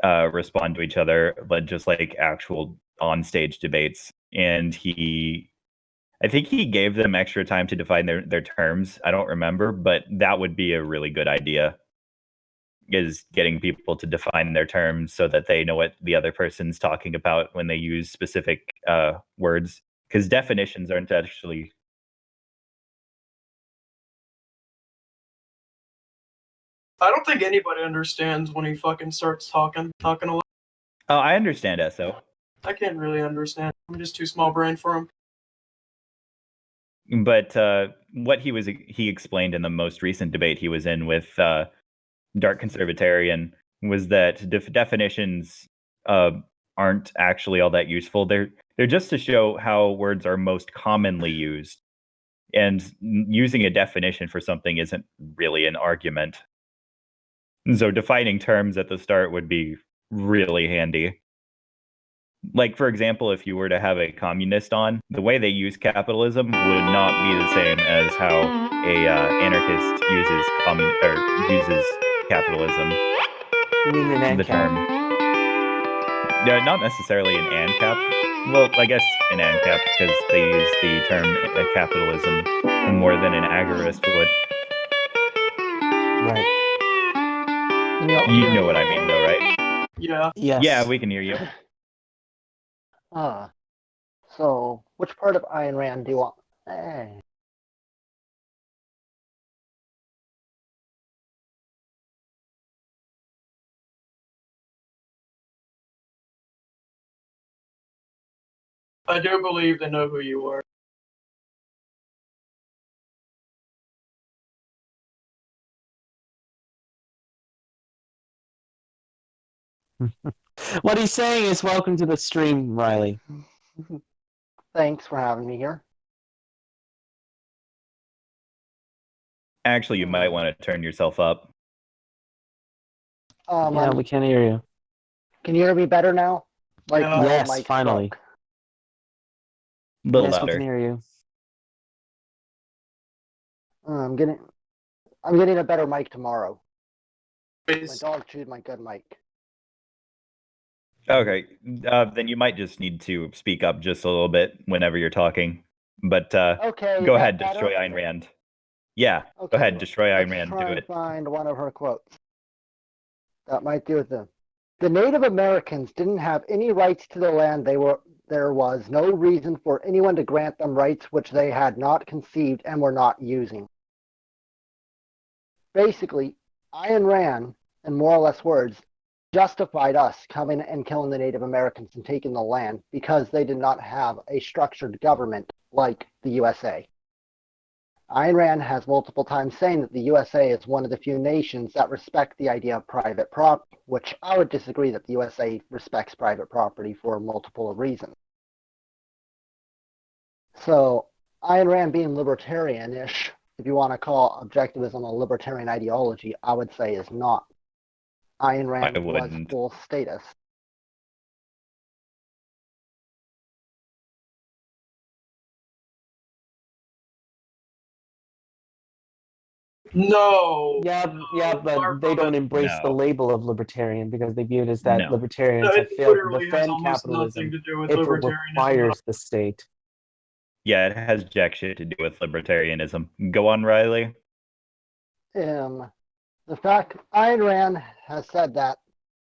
respond to each other, but just like actual on-stage debates. And I think he gave them extra time to define their terms. I don't remember, but that would be a really good idea, is getting people to define their terms so that they know what the other person's talking about when they use specific words. Because definitions aren't actually. I don't think anybody understands when he fucking starts talking a lot. Oh, I understand SO. I can't really understand. I'm just too small brain for him. But what he explained in the most recent debate he was in with Dark Conservatarian was that definitions aren't actually all that useful. They're just to show how words are most commonly used, and using a definition for something isn't really an argument. So defining terms at the start would be really handy. Like, for example, if you were to have a communist on, the way they use capitalism would not be the same as how a anarchist uses capitalism. You mean an The ANCAP? term. Yeah, not necessarily an ANCAP. Well, I guess an ANCAP because they use the term capitalism more than an agorist would. Right. You know what I mean, though, right? Yeah. Yes. Yeah, we can hear you. So, which part of Ayn Rand do you want? Hey. I do believe they know who you are. What he's saying is, welcome to the stream, Riley. Thanks for having me here. Actually, you might want to turn yourself up. Yeah, we can't hear you. Can you hear me better now? Like Yeah. my old Yes, mic finally. broke. A little Yes, we louder. can hear you. I'm getting a better mic tomorrow. My Bas- dog chewed my good mic. Okay, then you might just need to speak up just a little bit whenever you're talking. But Okay, go is ahead, that destroy better? Ayn Rand. Yeah, Okay, go ahead, destroy Ayn let's Rand. try Do and it. find one of her quotes. That might do with them. The Native Americans didn't have any rights to the land there was no reason for anyone to grant them rights which they had not conceived and were not using. Basically, Ayn Rand, in more or less words, justified us coming and killing the Native Americans and taking the land because they did not have a structured government like the USA. Ayn Rand has multiple times saying that the USA is one of the few nations that respect the idea of private property, which I would disagree that the USA respects private property for multiple reasons. So Ayn Rand being libertarian-ish, if you want to call objectivism a libertarian ideology, I would say is not. Ayn Rand was wouldn't. full status. No. Yeah, but far they from don't it. embrace the No. label of libertarian because they view it as that No. libertarians It literally has defend almost nothing capitalism to do with if it libertarianism at all. requires the state. Yeah, it has jack shit to do with libertarianism. Go on, Riley. The fact Ayn Rand has said that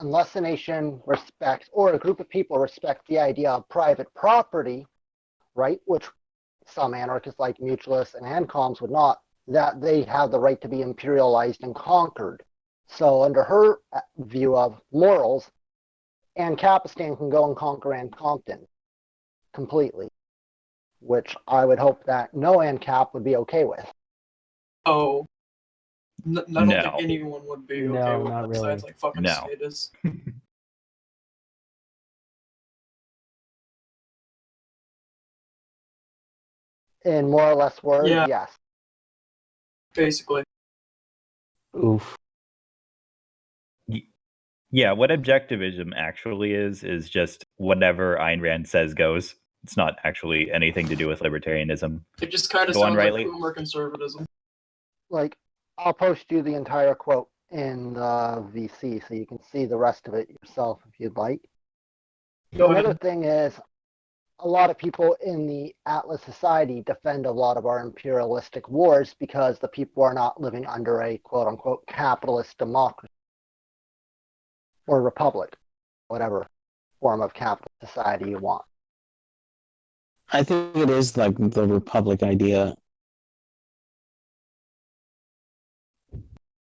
unless a nation respects or a group of people respect the idea of private property, right, which some anarchists like mutualists and ANCOMs would not, that they have the right to be imperialized and conquered. So under her view of morals, Ancapistan can go and conquer Ann Compton completely, which I would hope that no ANCAP would be okay with. Oh. I don't No. think anyone would be No, okay with not that really. besides like fucking No. status. In more or less words, Yeah. yes. Basically. Oof. Yeah, what objectivism actually is just whatever Ayn Rand says goes. It's not actually anything to do with libertarianism. It just kind of Go on, sounds like Riley. boomer conservatism. Like, I'll post you the entire quote in the VC so you can see the rest of it yourself if you'd like. Go Another ahead. thing is, a lot of people in the Atlas Society defend a lot of our imperialistic wars because the people are not living under a quote unquote capitalist democracy or republic, whatever form of capitalist society you want. I think it is like the republic idea.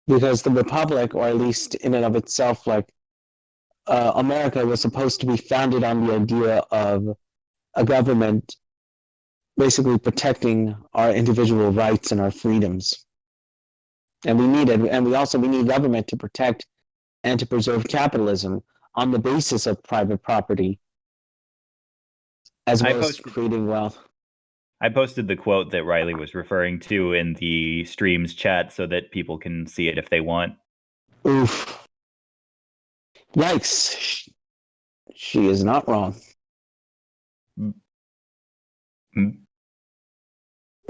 Because the republic, or at least in and of itself, like America was supposed to be founded on the idea of a government basically protecting our individual rights and our freedoms. And we need government to protect and to preserve capitalism on the basis of private property, as well as creating wealth. I posted the quote that Riley was referring to in the stream's chat so that people can see it if they want. Oof. Yikes. She is not wrong.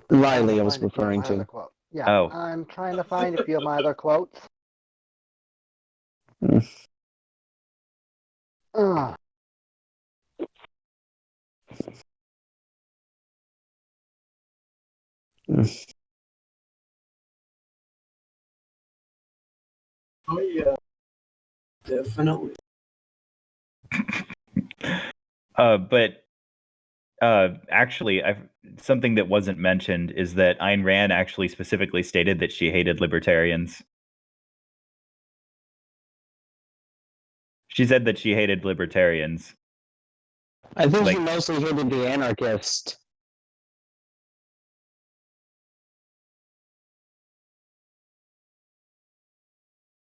Riley, I was referring to. Yeah, Oh. I'm trying to find a few of my other quotes. Oh yeah. Definitely. But actually, something that wasn't mentioned is that Ayn Rand actually specifically stated that she hated libertarians. She said that she hated libertarians. I think Like- he mostly hated the anarchist.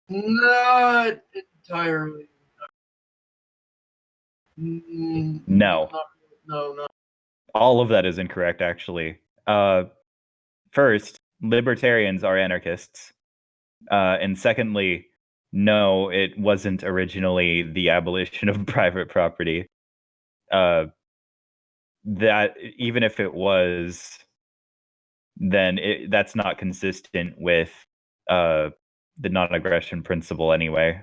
Not entirely. Mm, No. no. All of that is incorrect, actually. First, libertarians are anarchists. And secondly, no, it wasn't originally the abolition of private property. That even if it was, then that's not consistent with the non-aggression principle anyway.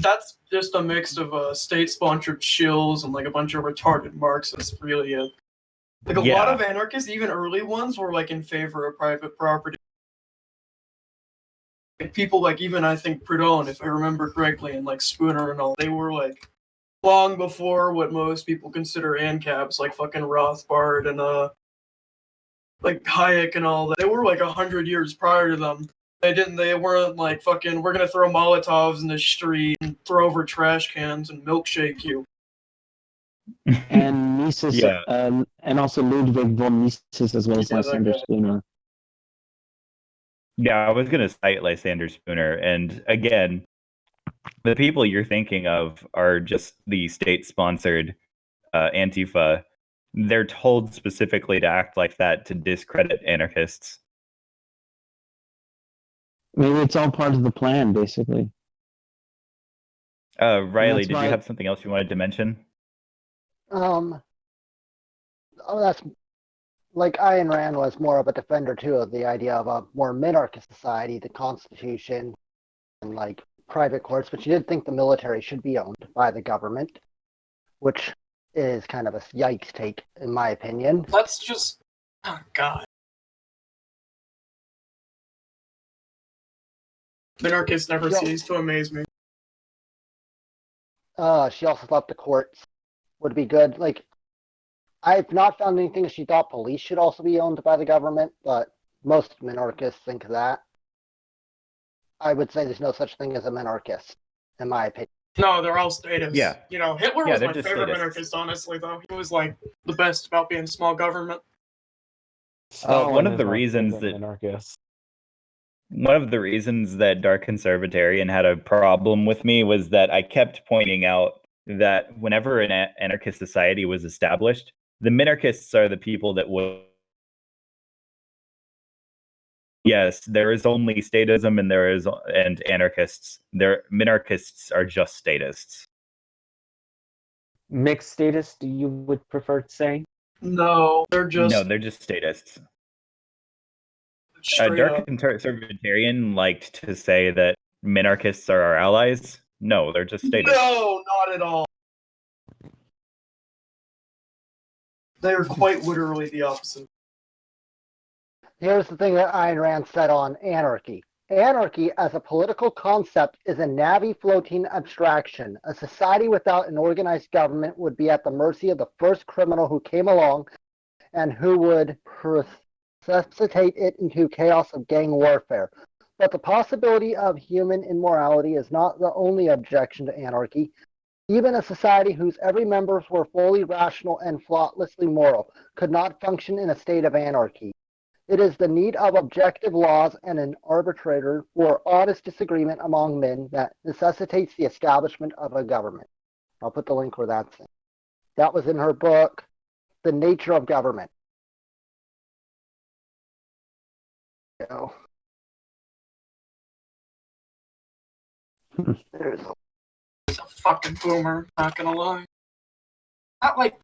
That's just a mix of state-sponsored shills and like a bunch of retarded Marxists. Really, like a lot Yeah. of anarchists, even early ones, were like in favor of private property. Like, people like even I think Proudhon, if I remember correctly, and like Spooner and all, they were like long before what most people consider ANCAPs, like fucking Rothbard and like Hayek and all that. They were like 100 years prior to them. They weren't like fucking, we're gonna throw Molotovs in the street and throw over trash cans and milkshake you. And Mises, Yeah. and also Ludwig von Mises, as well as Yeah, that Lysander guy. Spooner. Yeah, I was going to cite Lysander Spooner. And again, the people you're thinking of are just the state-sponsored Antifa. They're told specifically to act like that to discredit anarchists. Maybe it's all part of the plan, basically. Riley, that's did you why- have something else you wanted to mention? Oh, that's like Ayn Rand was more of a defender too of the idea of a more minarchist society, the Constitution, and like private courts, but she did think the military should be owned by the government, which is kind of a yikes take, in my opinion. That's just, oh god. Minarchist never Yo. cease to amaze me. She also thought the courts would be good. Like, I've not found anything she thought police should also be owned by the government, but most minarchists think that. I would say there's no such thing as a minarchist, in my opinion. No, they're all statists. Yeah. You know, Hitler Yeah, was they're my just favorite statists. minarchist, honestly, though. He was like the best about being small government. One of is the my reasons favorite that- minarchist. One of the reasons that Dark Conservatarian had a problem with me was that I kept pointing out that whenever an anarchist society was established, the minarchists are the people that would. Yes, there is only statism and anarchists. Minarchists are just statists. Mixed status, do you would prefer to say? No, they're just No, they're just statists. straight Dark up. Conservatarian liked to say that minarchists are our allies. No, they're just statists. No, not at all. They are quite literally the opposite. Here's the thing that Ayn Rand said on anarchy. Anarchy as a political concept is a navy floating abstraction. A society without an organized government would be at the mercy of the first criminal who came along and who would precipitate it into chaos of gang warfare. But the possibility of human immorality is not the only objection to anarchy. Even a society whose every members were fully rational and flawlessly moral could not function in a state of anarchy. It is the need of objective laws and an arbitrator for honest disagreement among men that necessitates the establishment of a government. I'll put the link where that's in. That was in her book, The Nature of Government. So, there's He's a fucking boomer, not gonna lie. Not like,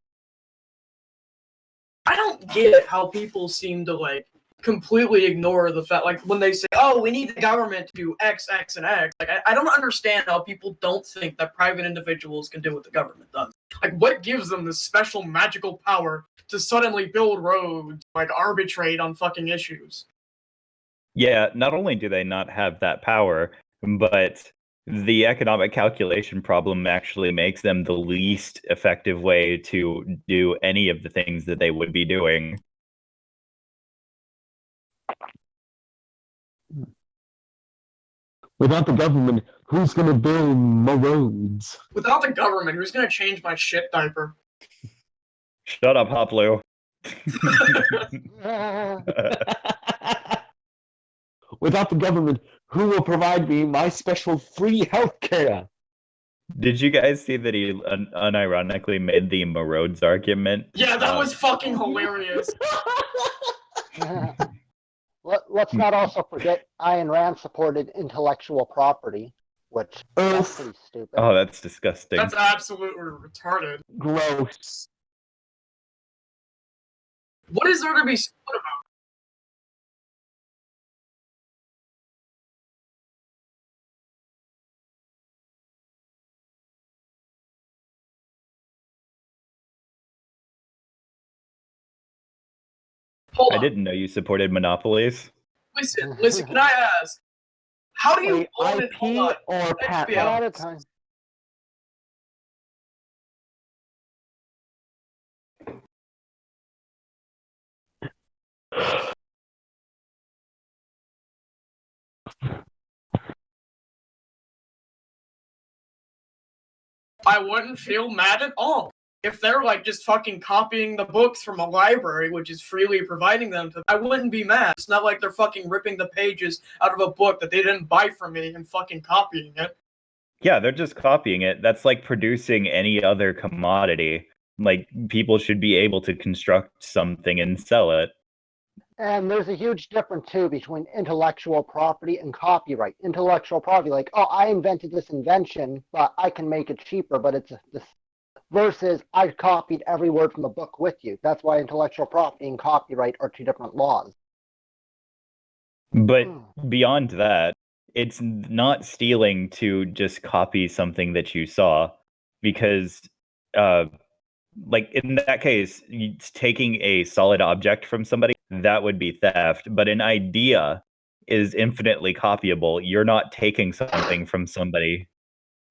I don't get how people seem to like completely ignore the fact, like when they say, oh, we need the government to do X, X, and X. Like, I don't understand how people don't think that private individuals can do what the government does. Like, what gives them this special magical power to suddenly build roads, like arbitrate on fucking issues? Yeah, not only do they not have that power, but the economic calculation problem actually makes them the least effective way to do any of the things that they would be doing. Without the government, who's going to build more roads? Without the government, who's gonna change my shit diaper? Shut up, Hoplu. Without the government, who will provide me my special free health care? Did you guys see that he unironically made the Morodes argument? Yeah, that was fucking hilarious. Let's not also forget Ayn Rand supported intellectual property, which that's Oof. pretty stupid. Oh, that's disgusting. That's absolutely retarded. Gross. What is there to be split about? Hold I on. didn't know you supported monopolies. Listen, can I ask? How do you Wait, own it? Hold on. IP or patent? Yeah. One at a time. I wouldn't feel mad at all. If they're like just fucking copying the books from a library, which is freely providing them to, I wouldn't be mad. It's not like they're fucking ripping the pages out of a book that they didn't buy from me and fucking copying it. Yeah, they're just copying it. That's like producing any other commodity. Like, people should be able to construct something and sell it. And there's a huge difference too between intellectual property and copyright. Intellectual property, like, oh, I invented this invention, but I can make it cheaper, but it's this versus I copied every word from a book with you. That's why intellectual property and copyright are two different laws. But beyond that, it's not stealing to just copy something that you saw, because like in that case, taking a solid object from somebody, that would be theft. But an idea is infinitely copyable. You're not taking something from somebody.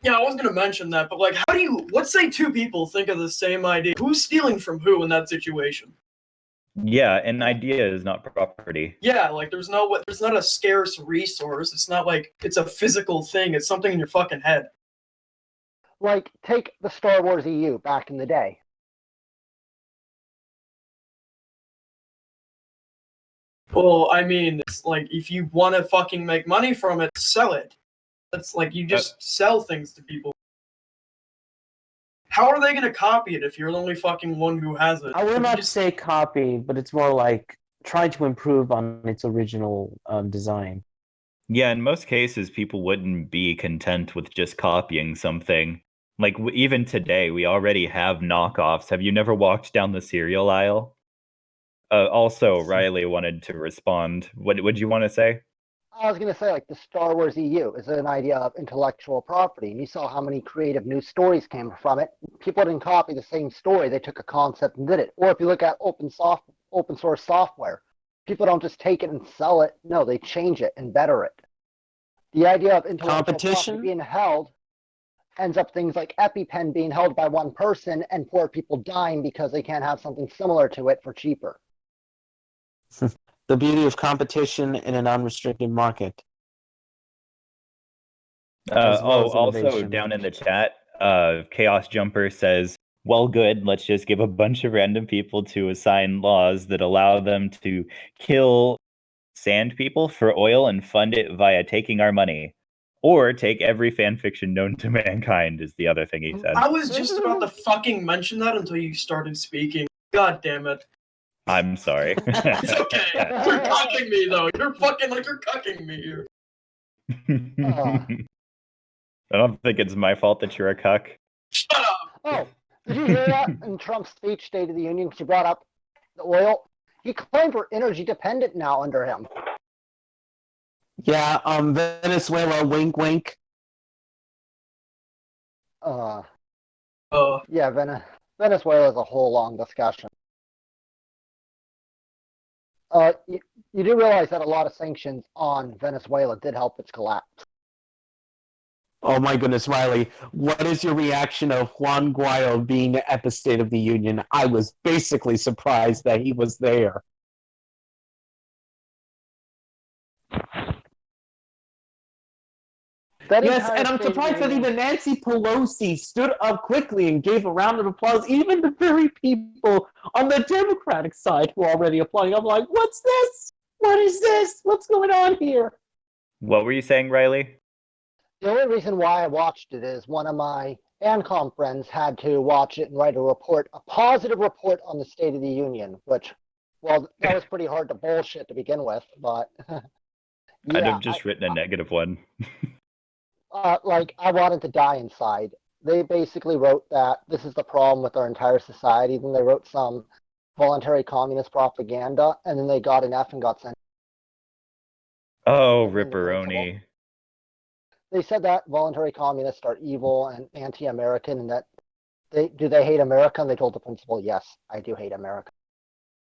Yeah, I was gonna mention that, but like, how do you? Let's say two people think of the same idea. Who's stealing from who in that situation? Yeah, an idea is not property. Yeah, like there's not a scarce resource. It's not like it's a physical thing. It's something in your fucking head. Like, take the Star Wars EU back in the day. Well, I mean, it's like if you want to fucking make money from it, sell it. That's like you just sell things to people. How are they gonna copy it if you're the only fucking one who has it? I will If you not just- say copy, but it's more like trying to improve on its original design. Yeah, in most cases, people wouldn't be content with just copying something. Like, even today, we already have knockoffs. Have you never walked down the cereal aisle? Also, Riley wanted to respond. What would you want to say? I was going to say, like, the Star Wars EU is an idea of intellectual property, and you saw how many creative new stories came from it. People didn't copy the same story; they took a concept and did it. Or if you look at open source software, people don't just take it and sell it. No, they change it and better it. The idea of intellectual Competition? property being held ends up things like EpiPen being held by one person and poor people dying because they can't have something similar to it for cheaper. The beauty of competition in an unrestricted market. As well as Also innovation. down in the chat, Chaos Jumper says, well, good, let's just give a bunch of random people to assign laws that allow them to kill sand people for oil and fund it via taking our money. Or take every fan fiction known to mankind, is the other thing he said. I was just about to fucking mention that until you started speaking. God damn it. I'm sorry. It's okay. You're cucking me though. You're fucking like you're cucking me here. I don't think it's my fault that you're a cuck. Shut up. Oh, did you hear that in Trump's speech, State of the Union? He brought up the oil. He claimed we're energy dependent now under him. Yeah, Venezuela, wink, wink. Yeah, Venezuela is a whole long discussion. You do realize that a lot of sanctions on Venezuela did help its collapse. Oh my goodness, Riley, what is your reaction of Juan Guaido being at the State of the Union? I was basically surprised that he was there. That Yes, entire and I'm State of the surprised that Union- even Nancy Pelosi stood up quickly and gave a round of applause. Even the very people on the Democratic side were already applauding. I'm like, what's this? What is this? What's going on here? What were you saying, Riley? The only reason why I watched it is one of my ANCOM friends had to watch it and write a positive report on the State of the Union, which, well, that was pretty hard to bullshit to begin with, but I'd yeah, have just written a negative one. like I wanted to die inside. They basically wrote that this is the problem with our entire society. Then they wrote some voluntary communist propaganda, and then they got an F and got sent. Oh, And then the principal- Ripperoni. They said that voluntary communists are evil and anti-American, and that they hate America? And they told the principal, yes, I do hate America.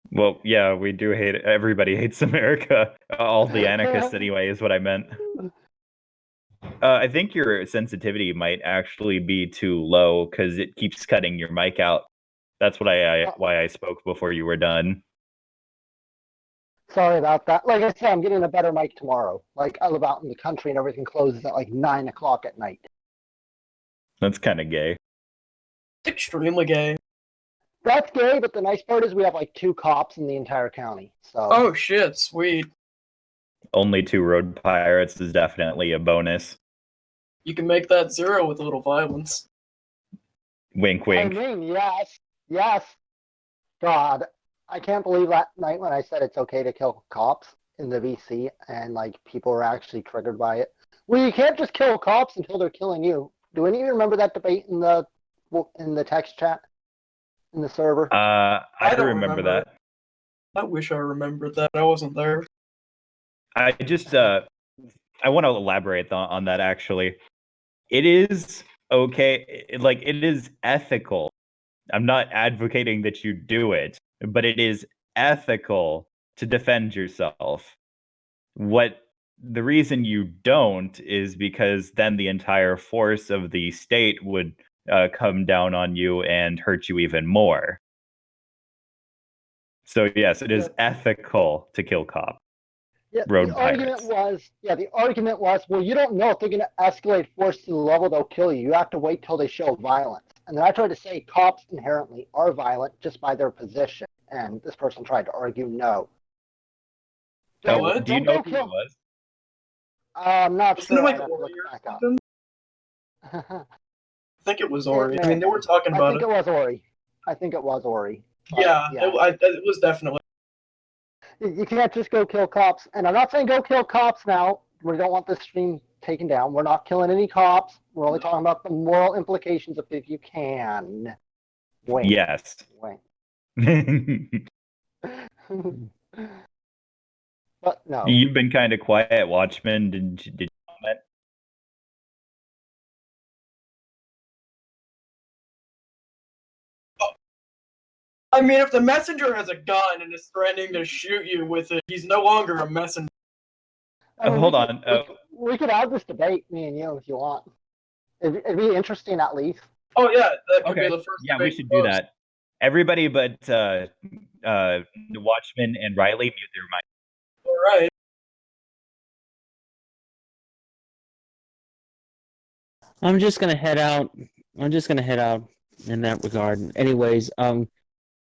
Well, yeah, we do hate it. Everybody hates America. All the anarchists, anyway, is what I meant. I think your sensitivity might actually be too low because it keeps cutting your mic out. That's why I spoke before you were done. Sorry about that. Like I said, I'm getting a better mic tomorrow. Like I live out in the country and everything closes at like 9 o'clock at night. That's kind of gay. Extremely gay. That's gay, but the nice part is we have like 2 cops in the entire county. So Oh shit, sweet. Only 2 road pirates is definitely a bonus. You can make that 0 with a little violence. Wink, I wink. mean, yes. God, I can't believe that night when I said it's okay to kill cops in the VC and like people were actually triggered by it. Well, you can't just kill cops until they're killing you. Do any of you remember that debate in the text chat in the server? I do don't remember remember. that. I wish I remembered that. I wasn't there. I just I want to elaborate on that actually. It is okay, it is ethical. I'm not advocating that you do it, but it is ethical to defend yourself. What the reason you don't is because then the entire force of the state would come down on you and hurt you even more. So yes, it is ethical to kill cops. Yeah, Road the pirates. argument was, well, you don't know if they're going to escalate force to the level they'll kill you. You have to wait till they show violence. And then I tried to say cops inherently are violent just by their position. And this person tried to argue no. Oh, What? do you know who it was? I'm not Wasn't sure. it like I'd have to look Ori or back up. something? I think it was Ori. It I mean, they were talking I about think it. it was Ori. I think it was Ori. But, Yeah, it was definitely. You can't just go kill cops. And I'm not saying go kill cops now. We don't want this stream taken down. We're not killing any cops. We're only talking about the moral implications of if you can. Wink. Yes. Wink. But no. You've been kind of quiet, Watchman. Did you comment? I mean, if the messenger has a gun and is threatening to shoot you with it, he's no longer a messenger. I mean, Hold on. We could have this debate, me and you, if you want. It'd be interesting at least. Oh yeah, that could Okay. be the first. Yeah, we debate should do post. that. Everybody but the Watchman and Riley mute their mic. All right. I'm just gonna head out. In that regard. Anyways,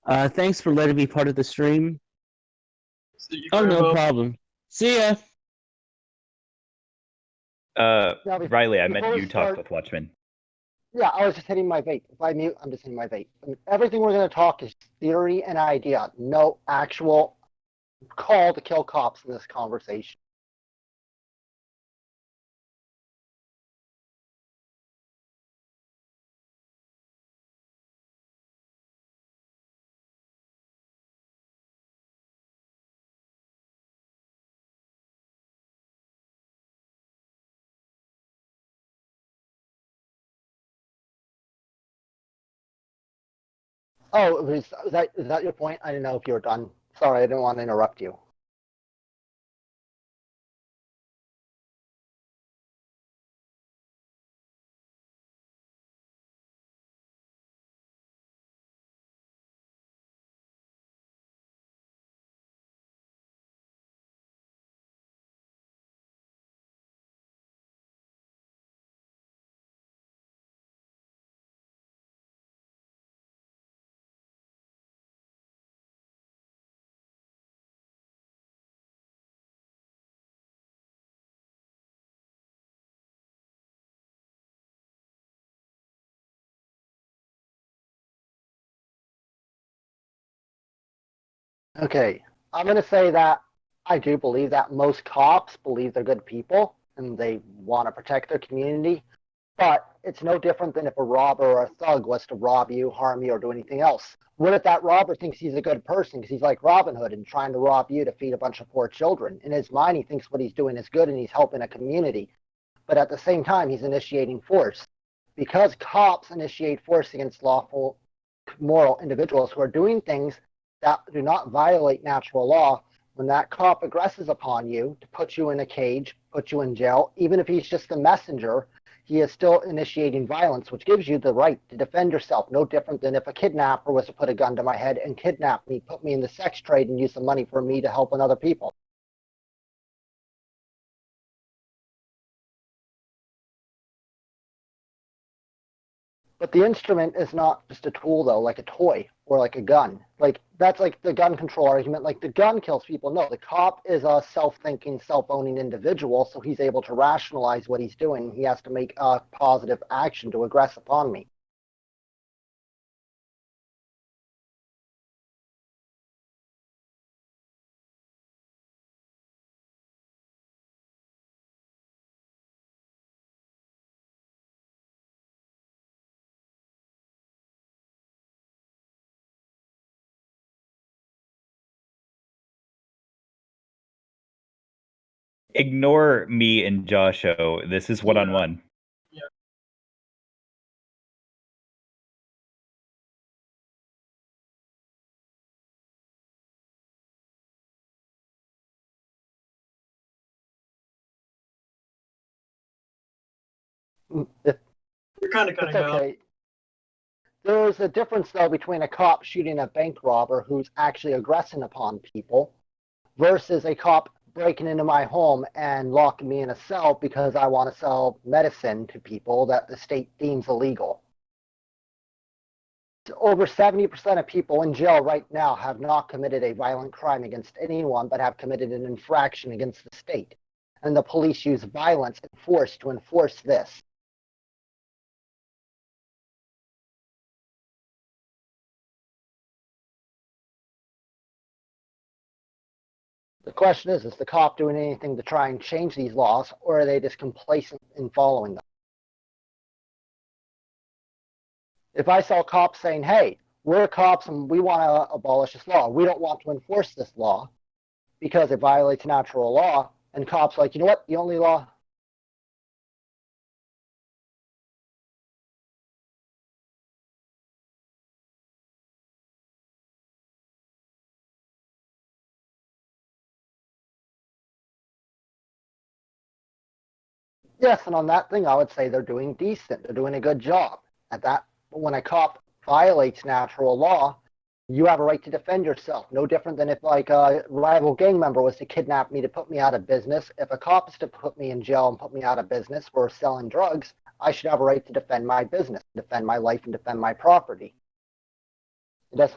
thanks for letting me part of the stream. See you, Oh, no Grandpa. problem. See ya. Now, Riley, I meant before we you start- talked with Watchman. Yeah, I was just hitting my vape. If I mute, I'm just hitting my vape. And everything we're going to talk is theory and idea. No actual call to kill cops in this conversation. Oh, is that your point? I didn't know if you were done. Sorry, I didn't want to interrupt you. Okay, I'm going to say that I do believe that most cops believe they're good people and they want to protect their community, but it's no different than if a robber or a thug was to rob you, harm you, or do anything else. What if that robber thinks he's a good person because he's like Robin Hood and trying to rob you to feed a bunch of poor children? In his mind, he thinks what he's doing is good and he's helping a community, but at the same time, he's initiating force. Because cops initiate force against lawful, moral individuals who are doing things that do not violate natural law, when that cop aggresses upon you to put you in a cage, put you in jail, even if he's just a messenger, he is still initiating violence, which gives you the right to defend yourself. No different than if a kidnapper was to put a gun to my head and kidnap me, put me in the sex trade, and use the money for me to help other people. But the instrument is not just a tool, though, like a toy or like a gun. Like, that's like the gun control argument. Like, the gun kills people. No, the cop is a self thinking, self owning individual, so he's able to rationalize what he's doing. He has to make a positive action to aggress upon me. Ignore me and Josho. This is one-on-one. Yeah. It's You're kind of cutting out. okay. There's a difference, though, between a cop shooting a bank robber who's actually aggressing upon people versus a cop breaking into my home and locking me in a cell because I want to sell medicine to people that the state deems illegal. Over 70% of people in jail right now have not committed a violent crime against anyone, but have committed an infraction against the state. And the police use violence and force to enforce this. The question is the cop doing anything to try and change these laws, or are they just complacent in following them? If I saw cops saying, hey, we're cops and we want to abolish this law, we don't want to enforce this law because it violates natural law, and cops like, you know what, the only law. Yes, and on that thing, I would say they're doing decent. They're doing a good job at that. But when a cop violates natural law, you have a right to defend yourself. No different than if, like, a rival gang member was to kidnap me to put me out of business. If a cop is to put me in jail and put me out of business for selling drugs, I should have a right to defend my business, defend my life, and defend my property. It does.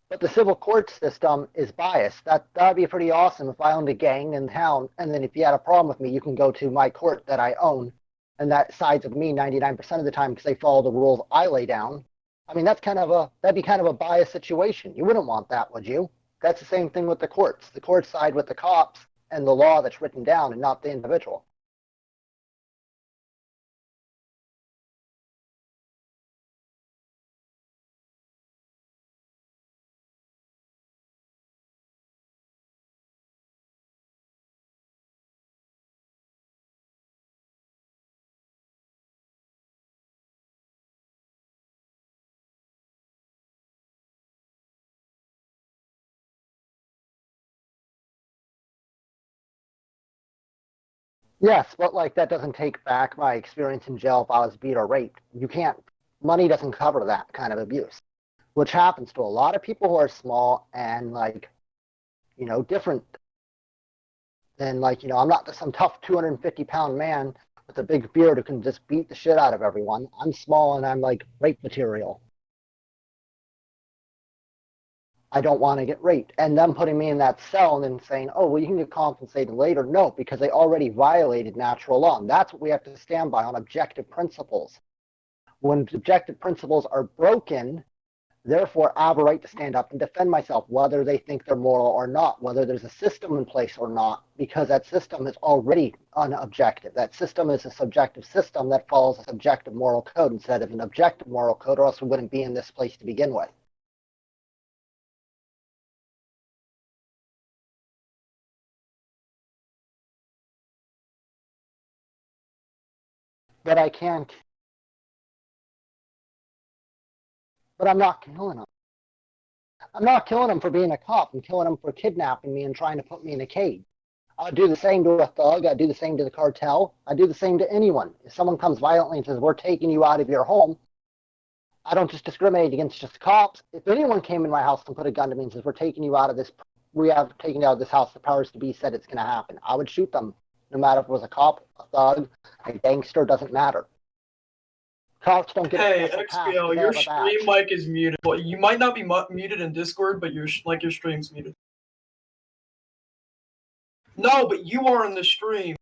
But the civil court system is biased. That'd be pretty awesome if I owned a gang in town, and then if you had a problem with me, you can go to my court that I own, and that sides with me 99% of the time because they follow the rules I lay down. I mean, that'd be kind of a biased situation. You wouldn't want that, would you? That's the same thing with the courts. The courts side with the cops and the law that's written down, and not the individual. Yes, but like that doesn't take back my experience in jail if I was beat or raped. You can't. Money doesn't cover that kind of abuse, which happens to a lot of people who are small and like, different than like, I'm not some tough 250-pound man with a big beard who can just beat the shit out of everyone. I'm small and I'm like rape material. I don't want to get raped. And them putting me in that cell and then saying, oh, well, you can get compensated later. No, because they already violated natural law. And that's what we have to stand by on objective principles. When objective principles are broken, Therefore, I have a right to stand up and defend myself, whether they think they're moral or not, whether there's a system in place or not, because that system is already unobjective. That system is a subjective system that follows a subjective moral code instead of an objective moral code, or else we wouldn't be in this place to begin with. But I can't. But I'm not killing them. I'm not killing them for being a cop. I'm killing them for kidnapping me and trying to put me in a cage. I'd do the same to a thug. I'd do the same to the cartel. I'd do the same to anyone. If someone comes violently and says, we're taking you out of your home, I don't just discriminate against just cops. If anyone came in my house and put a gun to me and says, we're taking you out of this, we have taken you out of this house, the powers to be said it's going to happen, I would shoot them. No matter if it was a cop, a thug, a gangster, doesn't matter. Cops don't get Hey, a special pass XBL, because they your have a badge. stream mic is muted. Well, you might not be muted in Discord, but your stream's muted. No, but you are in the stream.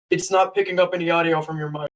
It's not picking up any audio from your mic.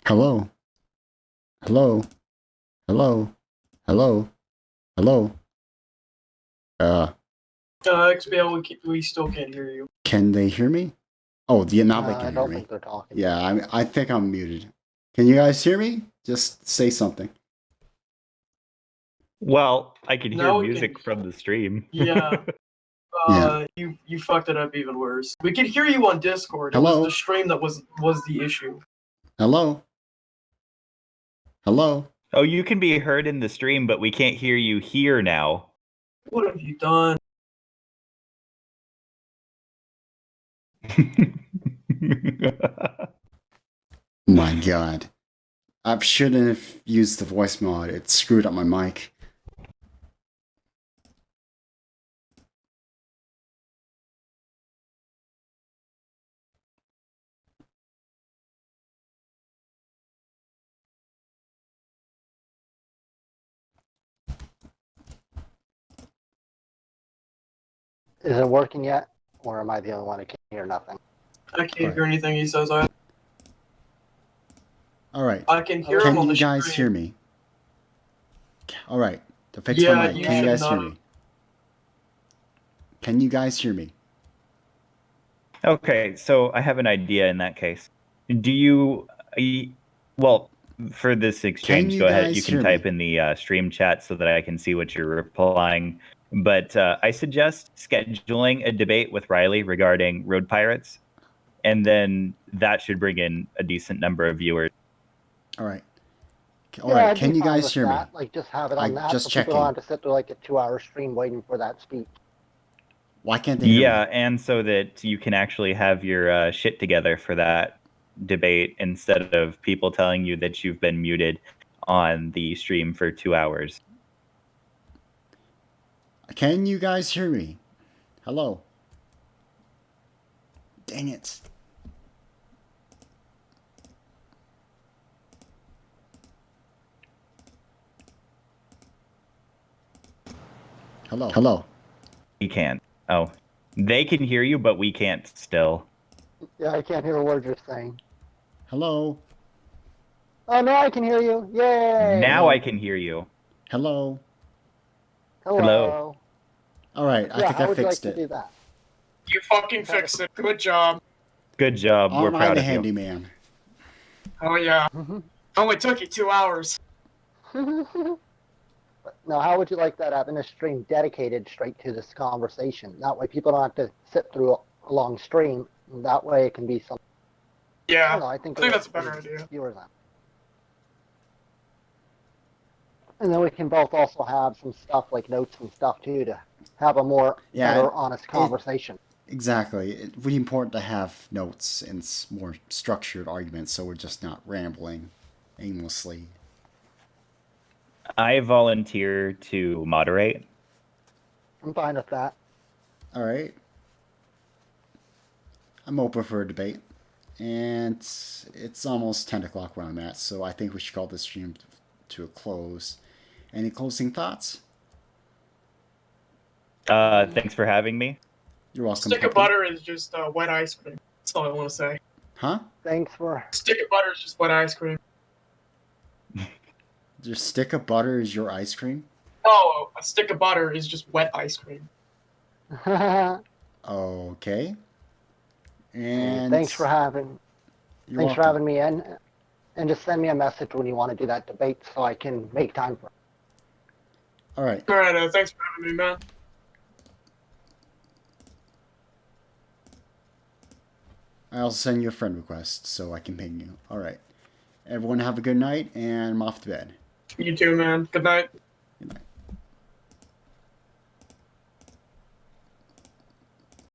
Hello? Hello? Hello? Hello? Hello? XBL, we still can't hear you. Can they hear me? Oh, yeah, now they I can hear don't me. think they're talking. Yeah, I think I'm muted. Can you guys hear me? Just say something. Well, I can hear Now we music can- from the stream. Yeah. Yeah. You fucked it up even worse. We could hear you on Discord. It Hello? was the stream that was the issue. Hello? Hello? Oh, you can be heard in the stream, but we can't hear you here now. What have you done? My god. I shouldn't have used the voice mod. It screwed up my mic. Is it working yet? Or am I the only one who can't hear nothing? I can't hear anything he says. I Alright. can hear him Can on the you guys stream. hear me? Alright. To fix Yeah, my mic, you can you should guys hear not. me? Can you guys hear me? Okay, so I have an idea in that case. Do you, well, for this exchange, you go ahead. guys You can hear type me? in the stream chat so that I can see what you're replying. But I suggest scheduling a debate with Riley regarding road pirates, and then that should bring in a decent number of viewers. Alright. Yeah, Alright, I'd can be you fine guys with hear me? that. Like, just have it on that, just so people checking. don't have to sit through like a 2-hour stream waiting for that speech. Why can't they hear Yeah, me? and so that you can actually have your shit together for that debate instead of people telling you that you've been muted on the stream for 2 hours. Can you guys hear me? Hello? Dang it. Hello? Hello? We can't. Oh, they can hear you, but we can't still. Yeah, I can't hear a word you're saying. Hello? Oh, no, I can hear you. Yay! Now I can hear you. Hello? Hello. Alright, I Yeah, think how I would you like fixed to it. do that? You fucking fixed it. Good job. Good job. We're Aren't I proud the of you. handyman? Oh yeah. Mhm. Only took you 2 hours. But now, how would you like that having a stream dedicated straight to this conversation? That way, people don't have to sit through a long stream. And that way, it can be some. I Yeah. don't know. I think that's a it better would idea. viewers out. And then we can both also have some stuff like notes and stuff too to have a more Yeah, better, honest conversation. Exactly. It would be important to have notes and more structured arguments so we're just not rambling aimlessly. I volunteer to moderate. I'm fine with that. All right. I'm open for a debate. And it's almost 10 o'clock where I'm at, so I think we should call this stream to a close. Any closing thoughts? Thanks for having me. You're welcome. Stick of Puppy. butter is just wet ice cream. That's all I want to say. Huh? Thanks for. Stick of butter is just wet ice cream. Your stick of butter is your ice cream? Oh, a stick of butter is just wet ice cream. Okay. And thanks for having. you're Thanks for welcome. having me in. And just send me a message when you want to do that debate so I can make time for it. All right. All right, thanks for having me, man. I'll send you a friend request so I can ping you. All right. Everyone have a good night, and I'm off to bed. You too, man. Good night.